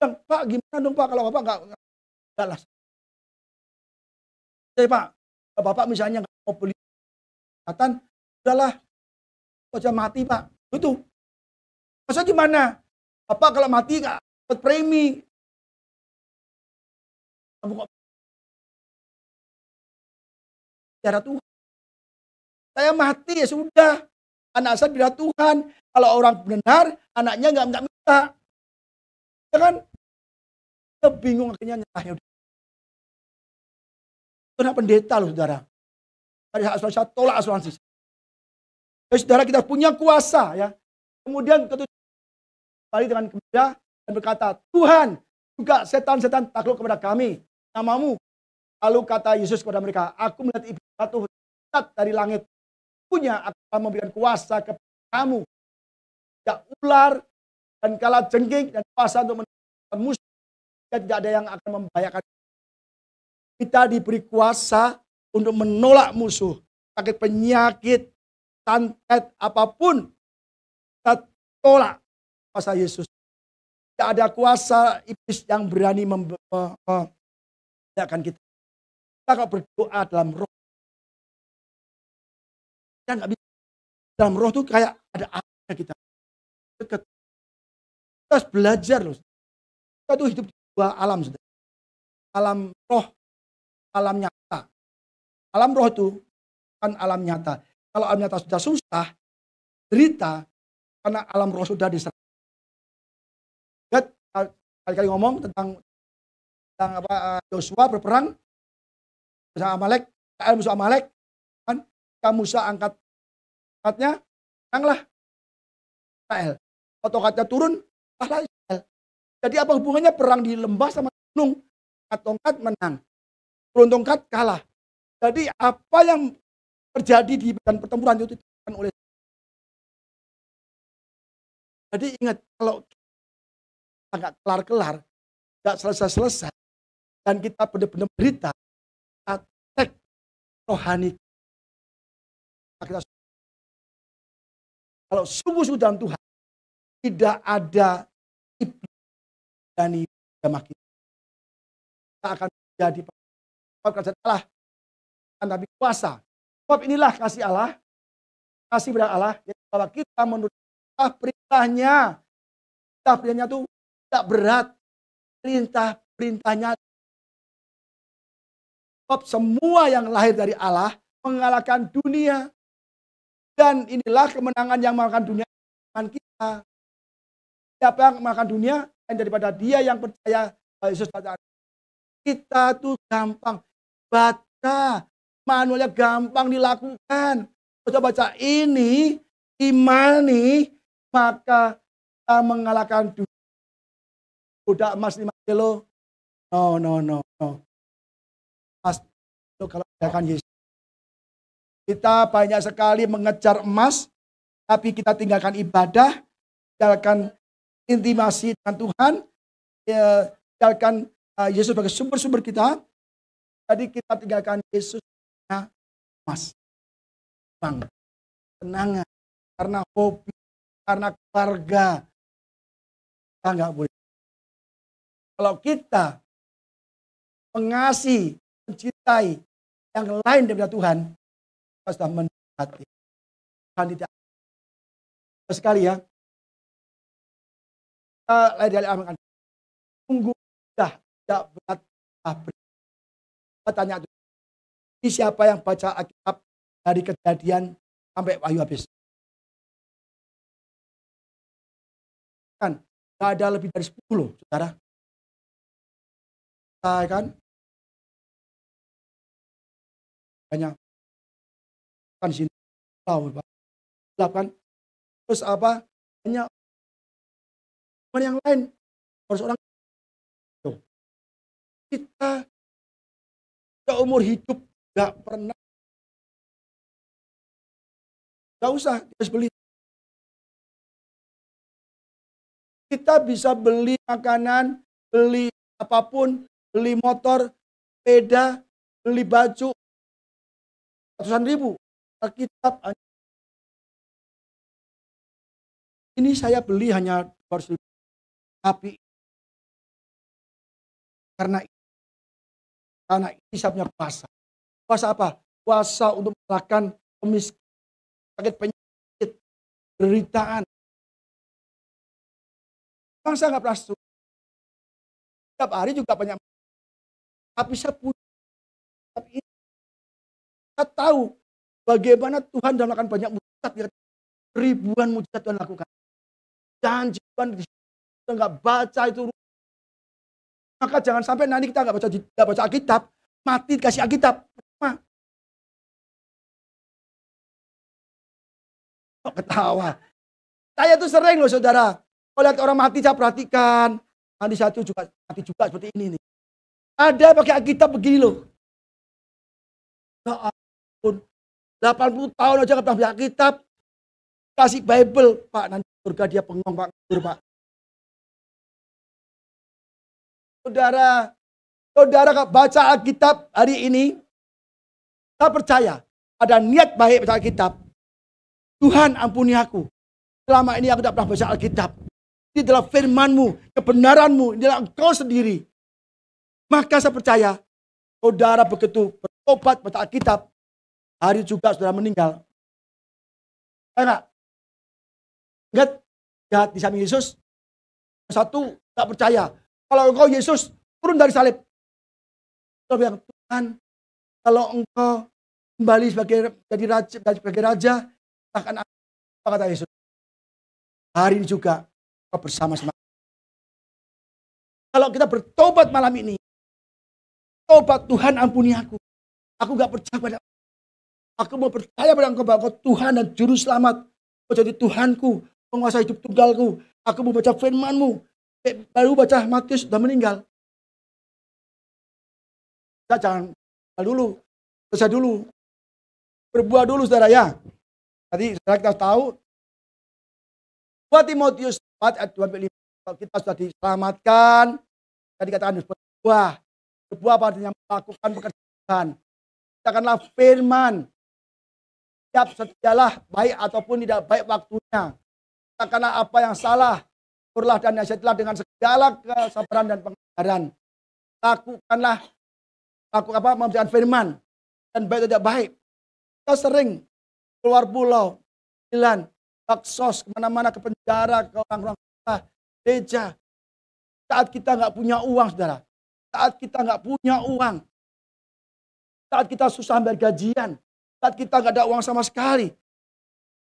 Pak, gimana dong Pak kalau Bapak nggak lah. Jadi Pak, kalau Bapak misalnya nggak mau beli kesehatan, udahlah, aja mati Pak. Itu. Maksudnya gimana? Bapak kalau mati nggak dapat premi. Kamu kok bicara Tuhan. Saya mati ya sudah. Anak saya bilang Tuhan. Kalau orang benar, anaknya nggak minta. Ya kan? Dia bingung akhirnya nyerah. Ya udah. Itu pendeta loh saudara. Dari hak asuransi, saya tolak asuransi. Ya, saudara kita punya kuasa ya. Kemudian kembali dengan gembira dan berkata, Tuhan juga setan-setan takluk kepada kami. Namamu. Lalu kata Yesus kepada mereka, aku melihat iblis jatuh dari langit. Punya akan memberikan kuasa kepada kamu. Tidak ular dan kala jengking dan kuasa untuk menangkap musuh. Tidak ada yang akan membahayakan. Kita diberi kuasa untuk menolak musuh. Sakit penyakit, santet, apapun. Kita tolak kuasa Yesus. Tidak ada kuasa iblis yang berani membahayakan kita. Kita kalau berdoa dalam roh. Kita nggak bisa. Dalam roh itu kayak ada apa kita. Dekat. Kita harus belajar loh. Kita tuh hidup di dua alam. Saudara. Alam roh, alam nyata. Alam roh itu kan alam nyata. Kalau alam nyata sudah susah, derita, karena alam roh sudah diserang. Lihat kali-kali ngomong tentang Yosua berperang bersama Amalek, musuh Amalek, kan Musa angkatnya, menanglah Israel. Tongkatnya turun, kalah Israel. Jadi apa hubungannya perang di lembah sama gunung? Tongkat menang, turun tongkat kalah. Jadi apa yang terjadi di medan pertempuran itu ditentukan oleh. Jadi ingat kalau nggak kelar-kelar, nggak selesai-selesai, dan kita benar-benar berita, tek rohani. Kita, kalau sungguh-sungguh dalam Tuhan, tidak ada iblis dan jamaah kita. Kita akan menjadi kerajaan Allah, tapi kuasa. Sebab inilah kasih Allah, kasih kepada Allah, bahwa kita menurut perintahnya itu tidak berat, perintahnya. Sebab semua yang lahir dari Allah mengalahkan dunia. Dan inilah kemenangan yang mengalahkan dunia dengan kita. Siapa yang mengalahkan dunia? Dan daripada dia yang percaya Yesus pada kita tuh gampang baca, manualnya gampang dilakukan. Kita baca ini, imani, maka kita mengalahkan dunia. Udah emas 5 kilo, no. Emas itu kalau mengalahkan Yesus. Kita banyak sekali mengejar emas, tapi kita tinggalkan ibadah, tinggalkan intimasi dengan Tuhan, tinggalkan Yesus sebagai sumber-sumber kita. Jadi kita tinggalkan Yesus karena emas, bang, tenangan, karena hobi, karena keluarga. Kita nggak boleh. Kalau kita mengasihi, mencintai yang lain daripada Tuhan, kita sudah mendekati. Tuhan tidak sekali ya. Kita lahir dari alam. Sungguh sudah tidak berat. Kita tanya ini siapa yang baca Alkitab dari Kejadian sampai Wahyu habis? Kan nggak ada lebih dari 10 loh, saudara. Kan banyak kan sini tahu kan terus apa banyak yang lain harus orang kita umur hidup nggak pernah nggak usah harus beli, kita bisa beli makanan, beli apapun, beli motor, sepeda, beli baju ratusan ribu. Alkitab ini saya beli hanya 200 ribu. Tapi karena ini saya punya kuasa. Kuasa apa? Kuasa untuk mengalahkan kemiskinan, sakit penyakit, penderitaan. Memang saya nggak pernah suka. Setiap hari juga banyak. Tapi saya punya. Tapi saya tahu bagaimana Tuhan dalam melakukan banyak mujizat. Ribuan mujizat Tuhan lakukan. Janji Tuhan kita nggak baca itu. Maka jangan sampai nanti kita nggak baca Alkitab, mati dikasih Alkitab. Kok ketawa? Saya tuh sering loh saudara. Kalau lihat orang mati saya perhatikan. Nanti satu juga mati juga seperti ini nih. Ada pakai Alkitab begini loh. Ya ampun. 80 tahun aja nggak pernah baca Alkitab. Kasih Bible. Pak, nanti surga dia bengong Pak. Pak. Saudara baca Alkitab hari ini. Saya percaya ada niat baik baca Alkitab. Tuhan ampuni aku. Selama ini aku tidak pernah baca Alkitab. Ini adalah firman-Mu, kebenaran-Mu, ini adalah Engkau sendiri. Maka saya percaya, saudara begitu bertobat baca Alkitab, hari juga saudara meninggal. Enggak? Ingat, jahat di samping Yesus. Satu, tak percaya. Kalau engkau Yesus turun dari salib. Engkau bilang, Tuhan, kalau engkau kembali sebagai raja, akan apa kata Yesus? Hari ini juga kau bersama-sama. Kalau kita bertobat malam ini, tobat Tuhan ampuni aku. Aku gak percaya pada aku mau percaya pada Engkau bahwa Engkau Tuhan dan Juru Selamat. Kau jadi Tuhanku, penguasa hidup tunggalku. Aku mau baca firman-Mu. Baru baca Matius sudah meninggal. Kita jangan dulu, selesai dulu. Berbuat dulu saudara ya. Tadi saudara kita tahu 2 Timotius 4 ayat 25, kalau kita sudah diselamatkan, tadi katakan berbuah apa artinya melakukan pekerjaan. Katakanlah firman, siap setialah baik ataupun tidak baik waktunya. Katakanlah apa yang salah, urlah dan nasihatilah dengan segala kesabaran dan pengajaran. Lakukanlah memberikan firman dan baik tidak baik. Kita sering keluar pulau, jalan, baksos, kemana-mana, ke penjara, ke orang-orang gereja. Saat kita nggak punya uang, saudara. Saat kita nggak punya uang. Saat kita susah bayar gajian. Saat kita nggak ada uang sama sekali.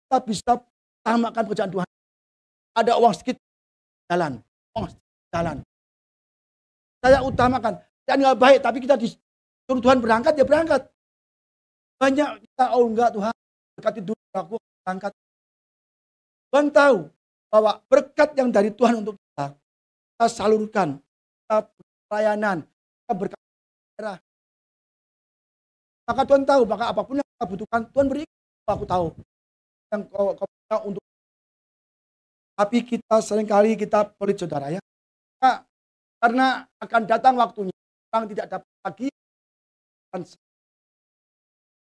Kita bisa utamakan pekerjaan Tuhan. Ada uang sedikit, jalan. Saya utamakan. Dan nggak baik, tapi kita disuruh Tuhan berangkat, ya berangkat. Banyak kita, oh enggak Tuhan, berkati dulu aku berangkat. Tuhan tahu bahwa berkat yang dari Tuhan untuk kita salurkan, kita pelayanan, kita berkat daerah. Maka Tuhan tahu, maka apapun yang kita butuhkan, Tuhan beri. Aku tahu yang kau punya untuk. Tapi kita seringkali kita pelit saudara ya. Karena akan datang waktunya, orang tidak dapat lagi.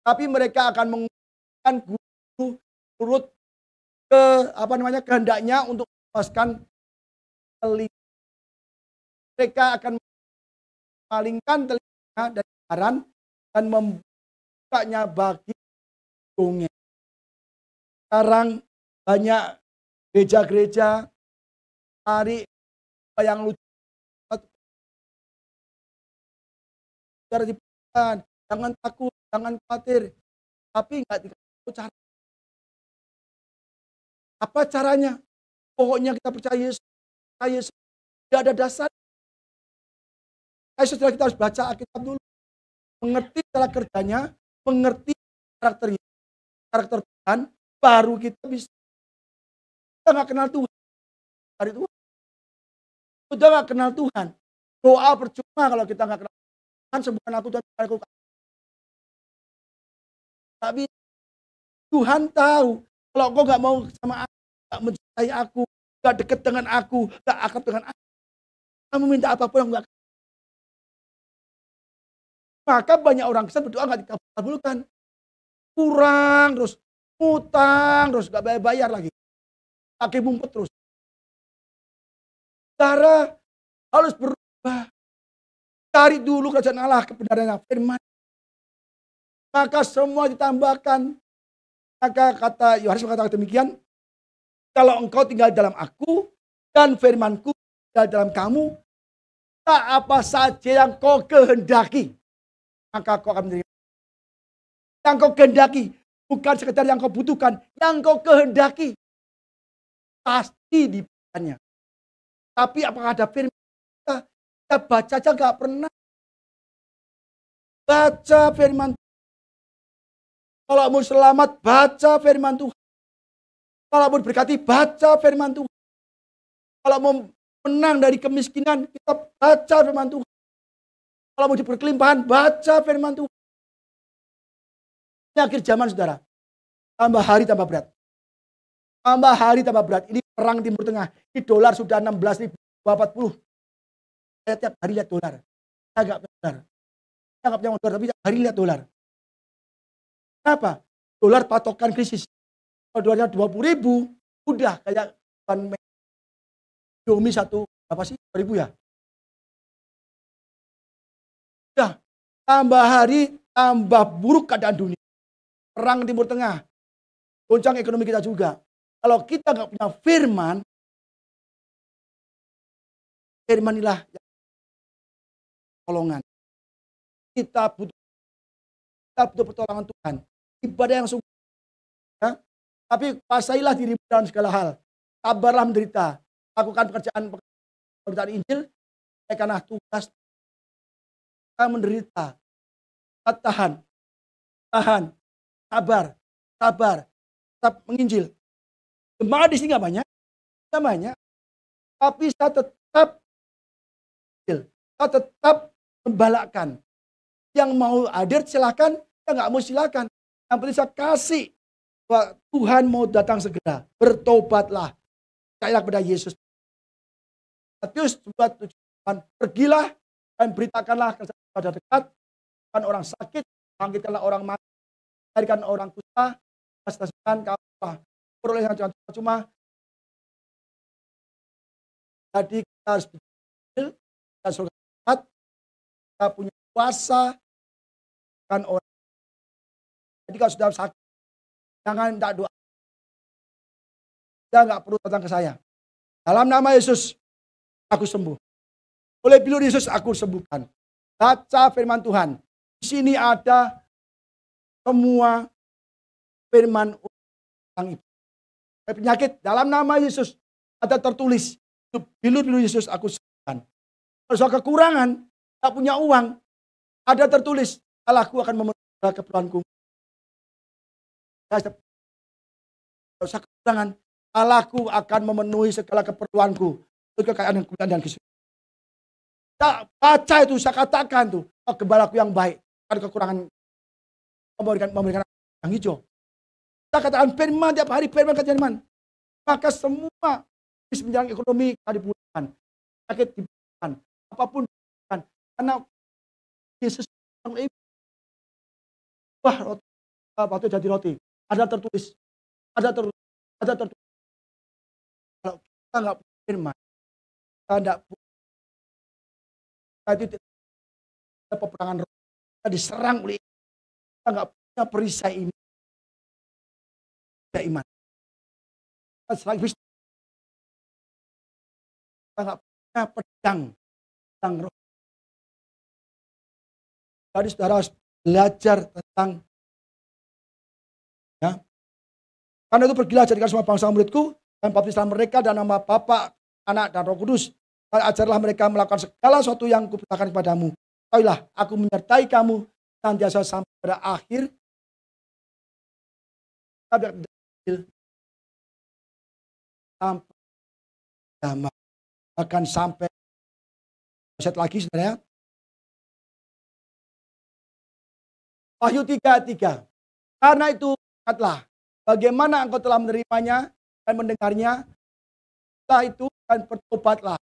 Tapi mereka akan menggunakan guru turut kehendaknya untuk melepaskan telinga. Mereka akan memalingkan telinga dari kebenaran dan membukanya bagi dongeng. Sekarang banyak gereja-gereja cari yang lucu. Jangan takut, jangan khawatir. Tapi nggak dikasih cara. Apa caranya? Pokoknya kita percaya Yesus. Tidak ada dasar. Setelah kita harus baca Alkitab dulu. Mengerti cara kerjanya, mengerti karakter Tuhan, baru kita bisa. Kita nggak kenal Tuhan. Dari Tuhan. Sudah nggak kenal Tuhan. Doa percuma kalau kita nggak kenal Tuhan. Sembuhkan aku Tuhan. Tapi Tuhan tahu. Kalau kau nggak mau sama aku, nggak mencintai aku, nggak dekat dengan aku, nggak akrab dengan aku, kamu minta apapun yang nggak. Maka banyak orang Kristen berdoa nggak dikabulkan, kurang terus, utang terus, nggak bayar lagi, pakai bumpet terus. Cara harus berubah, cari dulu kerajaan Allah, kebenarannya, firman. Maka semua ditambahkan. Maka kata Yohanes mengatakan demikian, kalau engkau tinggal dalam aku dan firmanku tinggal dalam kamu, tak apa saja yang kau kehendaki, maka kau akan menerima. Yang kau kehendaki, bukan sekedar yang kau butuhkan, yang kau kehendaki, pasti diberikannya. Tapi apakah ada firman kita Kita baca aja nggak pernah. Baca firman Tuhan. Kalau mau selamat, baca firman Tuhan. Kalau mau berkati, baca firman Tuhan. Kalau mau menang dari kemiskinan, kita baca firman Tuhan. Kalau mau diperkelimpahan, baca firman Tuhan. Ini akhir zaman, saudara. Tambah hari tambah berat. Tambah hari tambah berat. Ini perang Timur Tengah. Ini dolar sudah 16.040. Saya tiap hari lihat dolar. Saya nggak punya dolar. Saya nggak punya dolar, tapi tiap hari lihat dolar. Kenapa? Dolar patokan krisis. Kalau dolarnya 20.000, udah kayak Indomie satu, berapa sih? 2.000 ya? Udah, tambah hari, tambah buruk keadaan dunia. Perang Timur Tengah. Goncang ekonomi kita juga. Kalau kita nggak punya firman, firmanilah yang pertolongan. Kita butuh pertolongan Tuhan. Ibadah yang sungguh. Ya. Tapi kuasailah dirimu dalam segala hal. Sabarlah menderita. Lakukan pekerjaan Injil. Karena tugas kita menderita. Kita tahan. Sabar. Tetap menginjil. Jemaat di sini nggak banyak. Tapi saya tetap membalakkan. Yang mau hadir silakan, yang nggak mau silakan. Yang penting saya kasih bahwa Tuhan mau datang segera. Bertobatlah. Percayalah kepada Yesus. Matius 4:7, pergilah dan beritakanlah kepada dekat, kan orang sakit, bangkitkanlah orang mati, carikan orang kusta, pastikan kamu perolehan cuma. Jadi kita harus berpikir, kita punya kuasa kan orang. Jadi kalau sudah sakit, jangan tak doa. Dia nggak perlu datang ke saya. Dalam nama Yesus, aku sembuh. Oleh bilur Yesus, aku sembuhkan. Baca firman Tuhan. Di sini ada semua firman tentang penyakit. Dalam nama Yesus, ada tertulis. Bilur Yesus, aku sembuhkan. Kalau soal kekurangan, tak punya uang, ada tertulis. Allahku akan memenuhi keperluanku. Kalau soal kekurangan, Allahku akan memenuhi segala keperluanku. Itu kekayaan dan kesulitan. Tak baca itu, saya katakan tuh, oh, gembalaku yang baik, ada kekurangan memberikan yang hijau. Kita katakan firman tiap hari, firman kata firman. Maka semua menjelang ekonomi dipulihkan, sakit dipulihkan, apapun dipulihkan. Karena Yesus wah, roti, batu jadi roti. Ada tertulis. Kalau kita nggak punya firman, kita tidak itu peperangan roh. Kita diserang oleh kita nggak punya perisai ini. Tidak iman. Kita nggak punya pedang roh. Jadi saudara harus belajar tentang ya. Karena itu pergilah jadikan semua bangsa muridku dan baptislah mereka dan nama Bapa, Anak dan Roh Kudus. Dan ajarlah mereka melakukan segala sesuatu yang kuperintahkan kepadamu. Ketahuilah, aku menyertai kamu senantiasa sampai pada akhir. Sampai zaman. Akan sampai set lagi saudara. Wahyu 3:3. Karena itu ingatlah bagaimana engkau telah menerimanya dan mendengarnya. Setelah itu dan bertobatlah.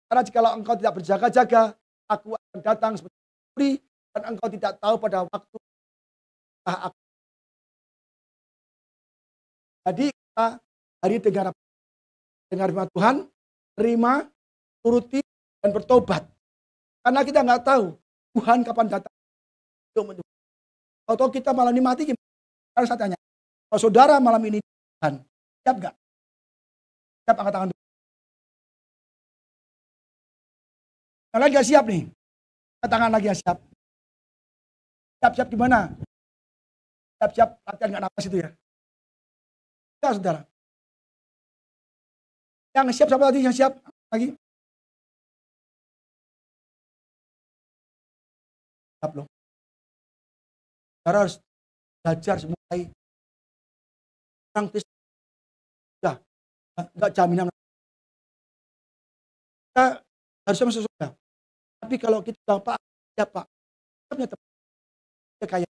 Karena jikalau engkau tidak berjaga-jaga, aku akan datang seperti mencuri dan engkau tidak tahu pada waktu aku. Jadi kita hari dengar firman Tuhan, terima, turuti dan bertobat. Karena kita nggak tahu Tuhan kapan datang. Atau kita malam ini mati gimana? Sekarang saya tanya, kalau saudara malam ini Tuhan, siap nggak? Siap angkat tangan dulu. Yang lagi gak siap nih? Angkat tangan lagi yang siap. Siap-siap gimana? Siap-siap latihan nggak napas itu ya? Ya saudara. Yang siap siapa tadi? Yang siap lagi? siap loh. Saudara harus belajar mulai orang Kristen. Udah, enggak jaminan kita harusnya masuk surga. Tapi kalau kita bilang, Pak, ya Pak, kita punya teman, dia kaya.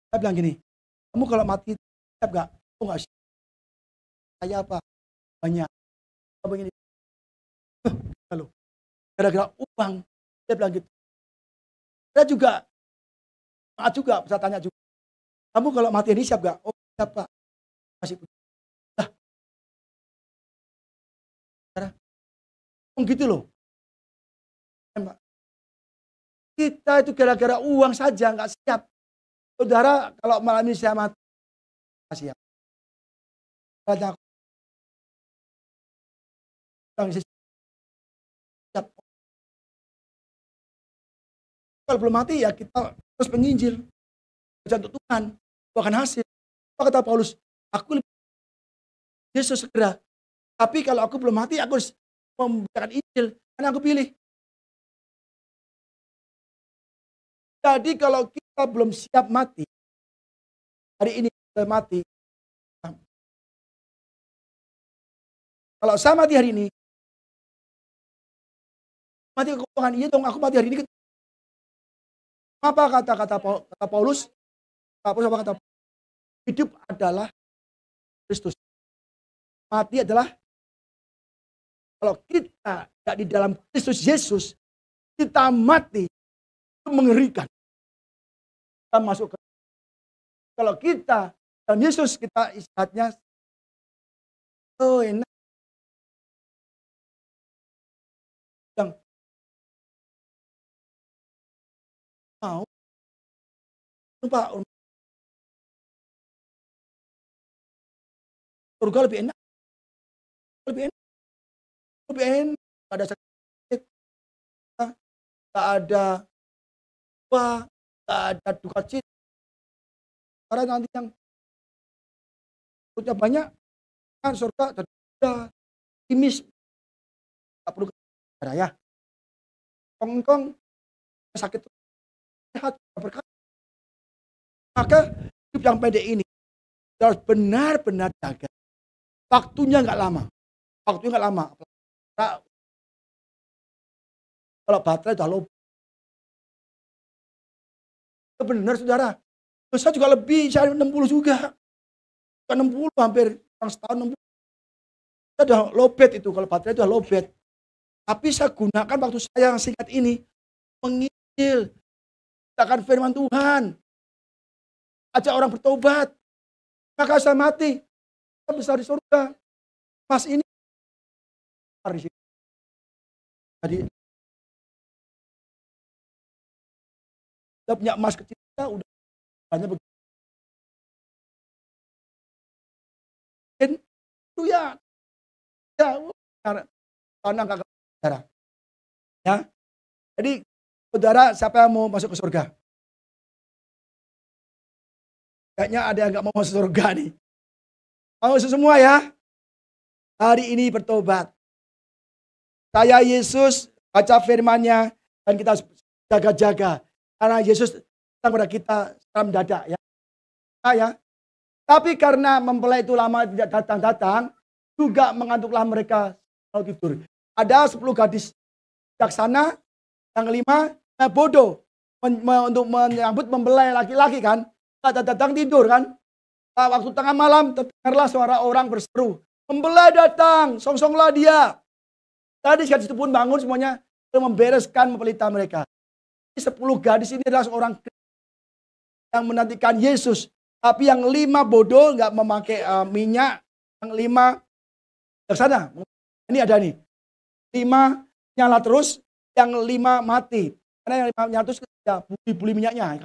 Saya bilang gini, kamu kalau mati siap gak? Oh gak siap. Kaya apa? Banyak. Apa begini? Lalu, gara-gara uang, dia bilang gitu. Saya juga, maaf juga, saya tanya juga. Kamu kalau mati ini siap gak? Oh siap Pak. Masih punya. Lah, saudara, gitu loh. Kita itu gara-gara uang saja nggak siap. Saudara, kalau malam ini saya mati, nggak siap. Banyak orang siap. Kalau belum mati ya kita terus menginjil. Kerja untuk Tuhan, bukan hasil. Apa kata Paulus? Aku lebih Yesus segera. Tapi kalau aku belum mati, aku harus memberitakan Injil. Karena aku pilih. Jadi kalau kita belum siap mati, hari ini kita mati. Kalau saya mati hari ini, mati kekosongan. Iya dong, aku mati hari ini. Apa kata Paulus? Apa kata hidup adalah Kristus. Mati adalah kalau kita tidak di dalam Kristus Yesus, kita mati, itu mengerikan. Kita masuk ke kalau kita dalam Yesus, kita istirahatnya oh enak. Yang mau Pak, surga lebih enak, lebih enak, lebih enak. Gak ada sakit, gak ada wah, gak ada duka cita. Karena nanti yang perutnya banyak kan surga terduga timis, gak perlu darah ya. Kongkong sakit sehat berkat. Maka hidup yang pendek ini harus benar-benar jaga. Waktunya nggak lama. Waktunya nggak lama. Nah, kalau baterai udah low. Benar saudara. Saya juga lebih, saya 60 juga. 60 hampir setahun 60. Saya udah lowbat itu, kalau baterai itu udah lowbat. Tapi saya gunakan waktu saya yang singkat ini menginjil, katakan firman Tuhan, ajak orang bertobat. Maka saya mati, saya besar di surga. Mas ini jadi kita punya emas kecil, kita udah banyak begitu itu ya karena nggak saudara ya. Jadi saudara, siapa yang mau masuk ke surga? Kayaknya ada yang nggak mau masuk surga nih. Mau semua ya. Hari ini bertobat. Saya Yesus baca firman-Nya dan kita jaga-jaga. Karena Yesus datang kepada kita secara mendadak ya. Nah, ya. Tapi karena mempelai itu lama tidak datang-datang, juga mengantuklah mereka kalau tidur. Ada 10 gadis bijaksana, yang 5 bodoh untuk menyambut mempelai laki-laki kan. Datang tidur kan. Waktu tengah malam terdengarlah suara orang berseru, mempelai datang, songsonglah dia. Tadi gadis itu pun bangun semuanya membereskan pelita mereka. 10 gadis ini adalah seorang yang menantikan Yesus. Tapi yang 5 bodoh nggak memakai minyak. Yang 5 bijaksana. Ini ada nih. 5 nyala terus, yang 5 mati. Karena yang 5 nyala terus ya buli minyaknya.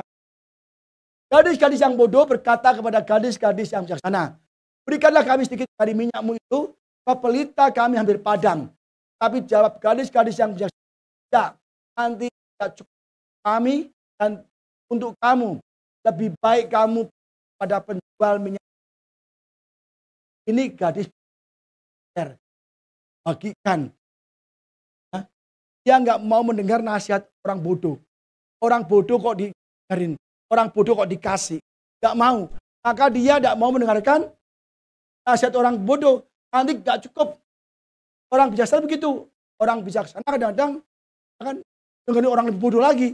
Gadis-gadis yang bodoh berkata kepada gadis-gadis yang bijaksana, berikanlah kami sedikit dari minyakmu itu, pelita kami hampir padam. Tapi jawab gadis-gadis yang bijaksana, tidak, nanti tidak cukup kami dan untuk kamu. Lebih baik kamu pada penjual minyak. Ini gadis bagikan. Dia nggak mau mendengar nasihat orang bodoh. Orang bodoh kok dengerin, orang bodoh kok dikasih. Gak mau. Maka dia gak mau mendengarkan nasihat orang bodoh. Nanti gak cukup. Orang bijaksana begitu. Orang bijaksana kadang-kadang akan dengerin orang lebih bodoh lagi.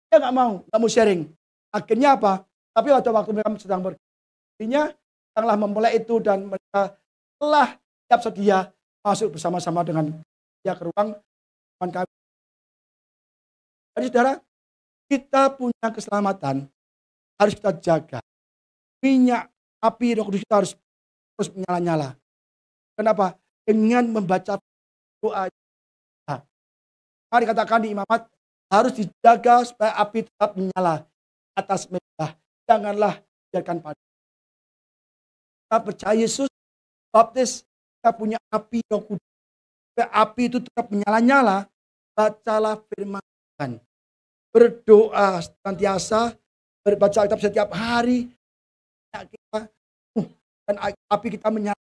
Dia gak mau sharing. Akhirnya apa? Tapi waktu mereka sedang berartinya sedanglah memulai itu dan mereka telah siap sedia masuk bersama-sama dengan dia ke ruang kami. Jadi saudara, kita punya keselamatan harus kita jaga. Minyak api Roh Kudus kita harus terus menyala-nyala. Kenapa? Dengan membaca doa. Mari katakan di imamat harus dijaga supaya api tetap menyala atas mereka. Janganlah biarkan padam. Kita percaya Yesus baptis, kita punya api Roh Kudus. Supaya api itu tetap menyala-nyala, bacalah firman Tuhan. Berdoa senantiasa, berbaca Alkitab setiap hari. Kita, dan api kita menyala.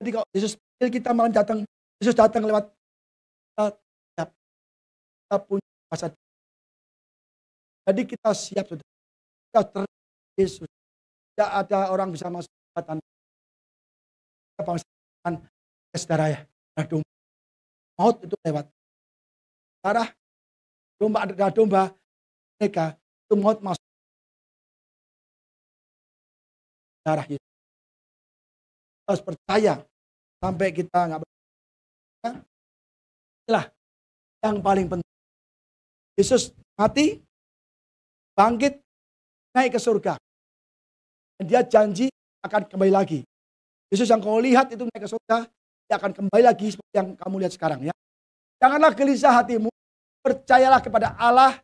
Jadi kalau Yesus kita malah datang, Yesus datang lewat kita punya kuasa. Jadi kita siap sudah. Kita terima Yesus. Tidak ada orang bisa masuk kekuatan. Bangsa saudara ya. Maut itu lewat. Darah domba mereka itu maut masuk. Darah Yesus. Kita harus percaya sampai kita nggak percaya. Inilah yang paling penting. Yesus mati, bangkit, naik ke surga. Dan dia janji akan kembali lagi. Yesus yang kau lihat itu naik ke surga, dia akan kembali lagi seperti yang kamu lihat sekarang ya. Janganlah gelisah hatimu, percayalah kepada Allah,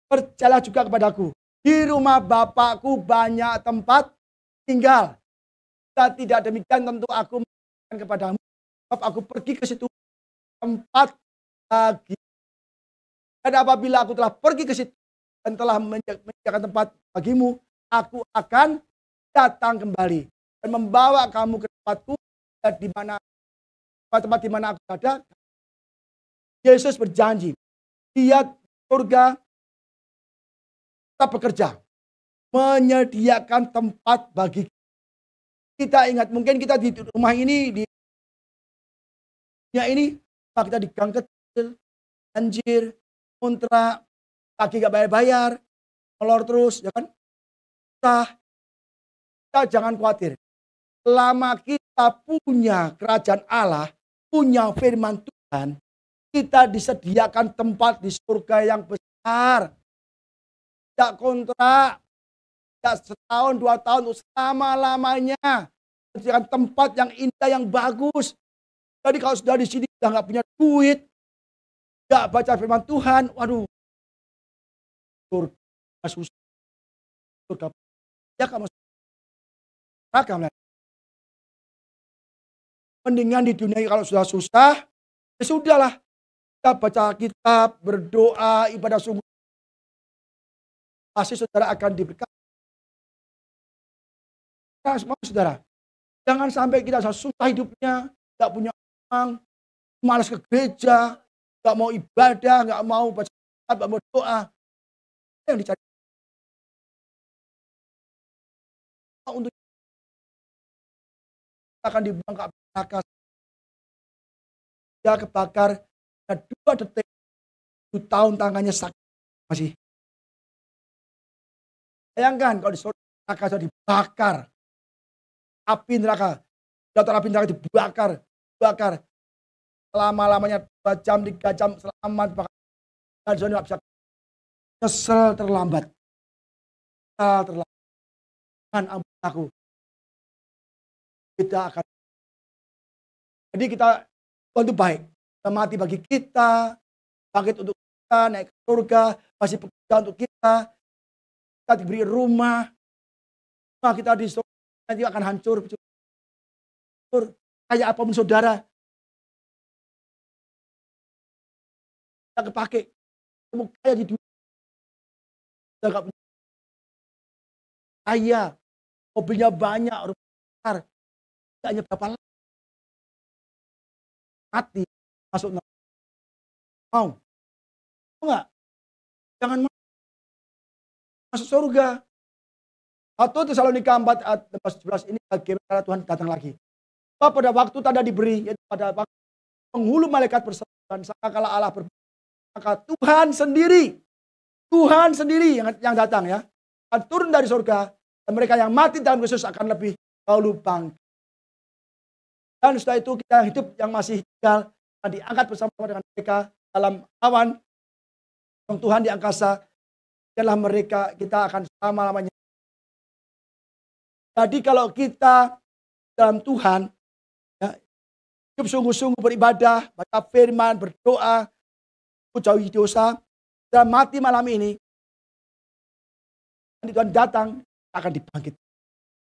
percayalah juga kepadaku. Di rumah Bapakku banyak tempat tinggal. Jika tidak demikian tentu aku mengatakan kepadamu, sebab aku pergi ke situ tempat bagi. Dan apabila aku telah pergi ke situ dan telah menyediakan tempat bagimu, aku akan datang kembali dan membawa kamu ke tempatku di mana tempat di mana aku ada. Yesus berjanji, dia surga tetap bekerja, menyediakan tempat bagi kita. Ingat, mungkin kita di rumah ini, di dunia ini, kita di gang kecil, banjir, kontrak, lagi gak bayar-bayar, molor terus, ya kan? Kita jangan khawatir. Selama kita punya kerajaan Allah, punya firman Tuhan, kita disediakan tempat di surga yang besar. Tidak kontrak, tidak setahun, 2 tahun, selama-lamanya. Disediakan tempat yang indah, yang bagus. Jadi kalau sudah di sini sudah nggak punya duit, nggak baca firman Tuhan, waduh, surga susah, surga ya kamu ragam lah. Mendingan di dunia kalau sudah susah, ya sudahlah, kita baca kitab, berdoa, ibadah sungguh, pasti saudara akan diberkati. Nah, semua saudara, jangan sampai kita susah hidupnya, nggak punya uang, malas ke gereja, nggak mau ibadah, nggak mau baca kitab, nggak mau doa. Yang dicari untuk akan dibuang ke neraka. Dia kebakar 2 detik, 1 tahun tangannya sakit masih. Bayangkan kalau di neraka sudah dibakar, api neraka, api neraka dibakar, selama-lamanya 2 jam, 3 jam selamat, dan sudah tidak bisa. Nyesel terlambat. Tuhan ampun aku. Kita akan. Jadi kita, Tuhan itu baik. Dia mati bagi kita, bangkit untuk kita, naik ke surga, masih bekerja untuk kita diberi rumah. Kita di surga nanti akan hancur. Kayak apapun saudara. Kita kepake. Kamu kaya di dunia. Kita gak punya kaya. Mobilnya banyak, rumah besar. Tidak hanya berapa lama. Mati. Masuk neraka. Mau? Mau gak? Jangan masuk surga. 1 Tesalonika 4 ayat 17 ini bagaimana Tuhan datang lagi. Bahwa pada waktu tanda diberi, yaitu pada waktu penghulu malaikat bersama Tuhan, sangkakala Allah berfirman, maka Tuhan sendiri yang datang ya, akan turun dari surga, dan mereka yang mati dalam Kristus akan lebih dahulu bangkit. Dan setelah itu kita hidup yang masih tinggal dan diangkat bersama-sama dengan mereka dalam awan yang Tuhan di angkasa. Adalah mereka, kita akan selama-lamanya. Jadi kalau kita dalam Tuhan, ya, hidup sungguh-sungguh beribadah, baca firman, berdoa, jauhi dosa, dan mati malam ini, nanti Tuhan datang, akan dibangkit.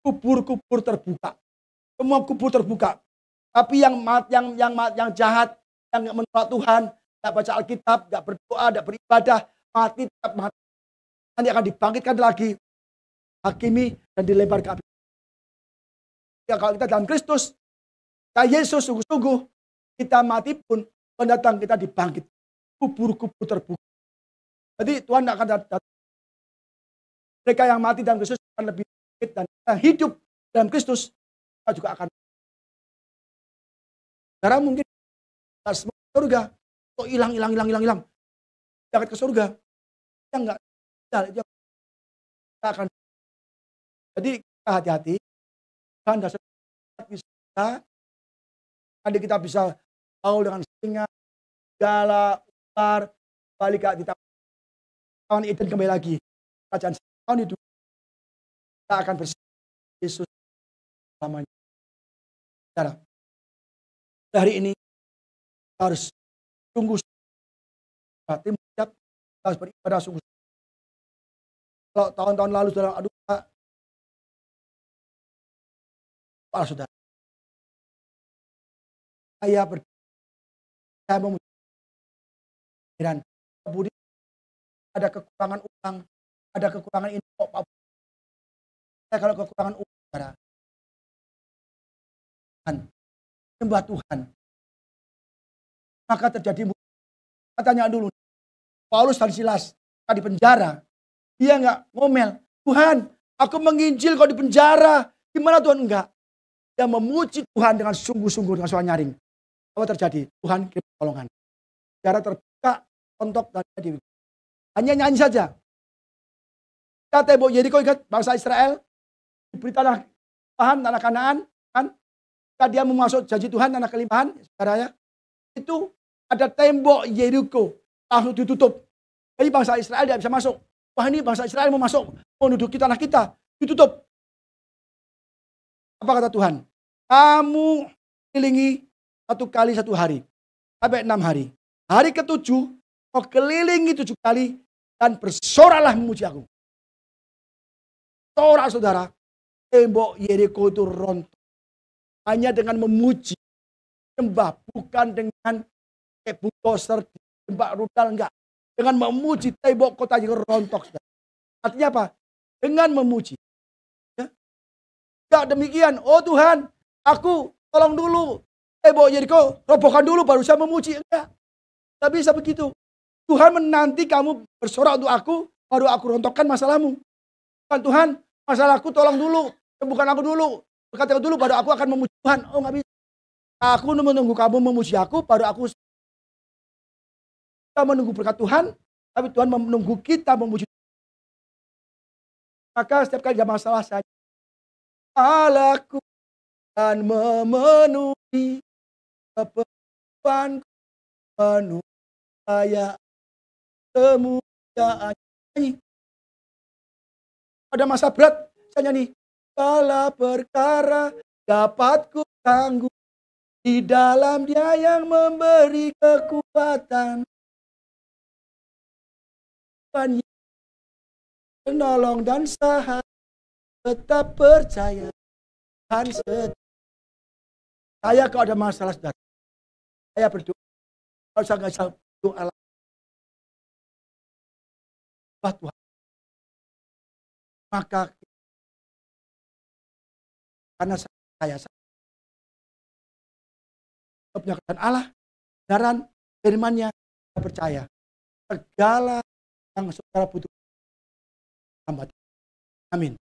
Kubur-kubur terbuka. Semua kubur terbuka. Tapi yang jahat, yang menolak Tuhan, tidak baca Alkitab, tidak berdoa, tidak beribadah, mati tetap mati. Nanti akan dibangkitkan lagi, hakimi dan dilempar ke api. Ya, kalau kita dalam Kristus, kita Yesus sungguh-sungguh, kita mati pun pendatang kita dibangkit. Kubur-kubur terbuka. Jadi Tuhan akan datang. Mereka yang mati dalam Kristus akan lebih bangkit, dan kita hidup dalam Kristus, kita juga akan. Karena mungkin kita semua surga, kok hilang. Jangan ke surga. Kita enggak. Kita akan. Jadi kita hati-hati. Tuhan dasar kita. Nanti kita bisa tahu dengan singa, segala, ular, balik ke kita. Tahun Eden kembali lagi. Kerajaan tahun itu. Kita akan bersama Yesus selamanya. Saudara, hari ini kita harus sungguh tim siap, kita harus beribadah sungguh. Kalau tahun-tahun lalu saudara, aduh Pak, saudara, saya memuji dan kemudian ada kekurangan uang, ada kekurangan ini kok Pak. Saya kalau kekurangan uang, saudara, sembah Tuhan, maka terjadi. Katanya dulu, Paulus dan Silas di penjara, dia nggak ngomel, Tuhan, aku menginjil kok di penjara, gimana Tuhan? Enggak, dia memuji Tuhan dengan sungguh-sungguh, dengan suara nyaring. Apa terjadi? Tuhan kirim pertolongan. Penjara terbuka, kontok dan jadi. Hanya nyanyi saja. Kita tembok Yeriko, ingat bangsa Israel diberi tanah Kanaan, kan? Ketika dia mau masuk janji Tuhan, tanah kelimpahan, saudara ya, itu ada tembok Yeriko langsung ditutup. Jadi bangsa Israel tidak bisa masuk. Wah, ini bangsa Israel mau masuk, mau menduduki tanah kita, ditutup. Apa kata Tuhan? Kamu kelilingi 1 kali 1 hari sampai 6 hari. Hari ke-7 kau kelilingi 7 kali dan bersoraklah memuji aku. Sorak saudara, tembok Yeriko itu rontok. Hanya dengan memuji, sembah, bukan dengan bulldozer, tembak rudal, enggak. Dengan memuji, tembok kota Yeriko rontok. Saudara. Artinya apa? Dengan memuji. Ya. Enggak demikian, oh Tuhan, aku tolong dulu. Tembok Yeriko, robohkan dulu baru saya memuji. Enggak. Tidak bisa begitu. Tuhan menanti kamu bersorak untuk aku, baru aku rontokkan masalahmu. Tuhan, masalahku tolong dulu. Bukan aku dulu. Berkata dulu, baru aku akan memuji Tuhan. Oh, nggak bisa. Aku menunggu kamu memuji aku, baru aku. Kita menunggu berkat Tuhan, tapi Tuhan menunggu kita memuji. Maka setiap kali ada masalah saja, Allahku dan memenuhi keperluanku, penuh saya kemuliaan. Pada masa berat, saya nyanyi. Segala perkara dapat ku tangguh di dalam Dia yang memberi kekuatan. Tuhan penolong dan sahabat, tetap percaya Tuhan setia. Saya kalau ada masalah, saudara, saya berdoa. Kalau saya nggak bisa doa Tuhan, maka karena saya kebenaran Allah, kebenaran firman-Nya, saya percaya segala yang saudara butuhkan. Amin.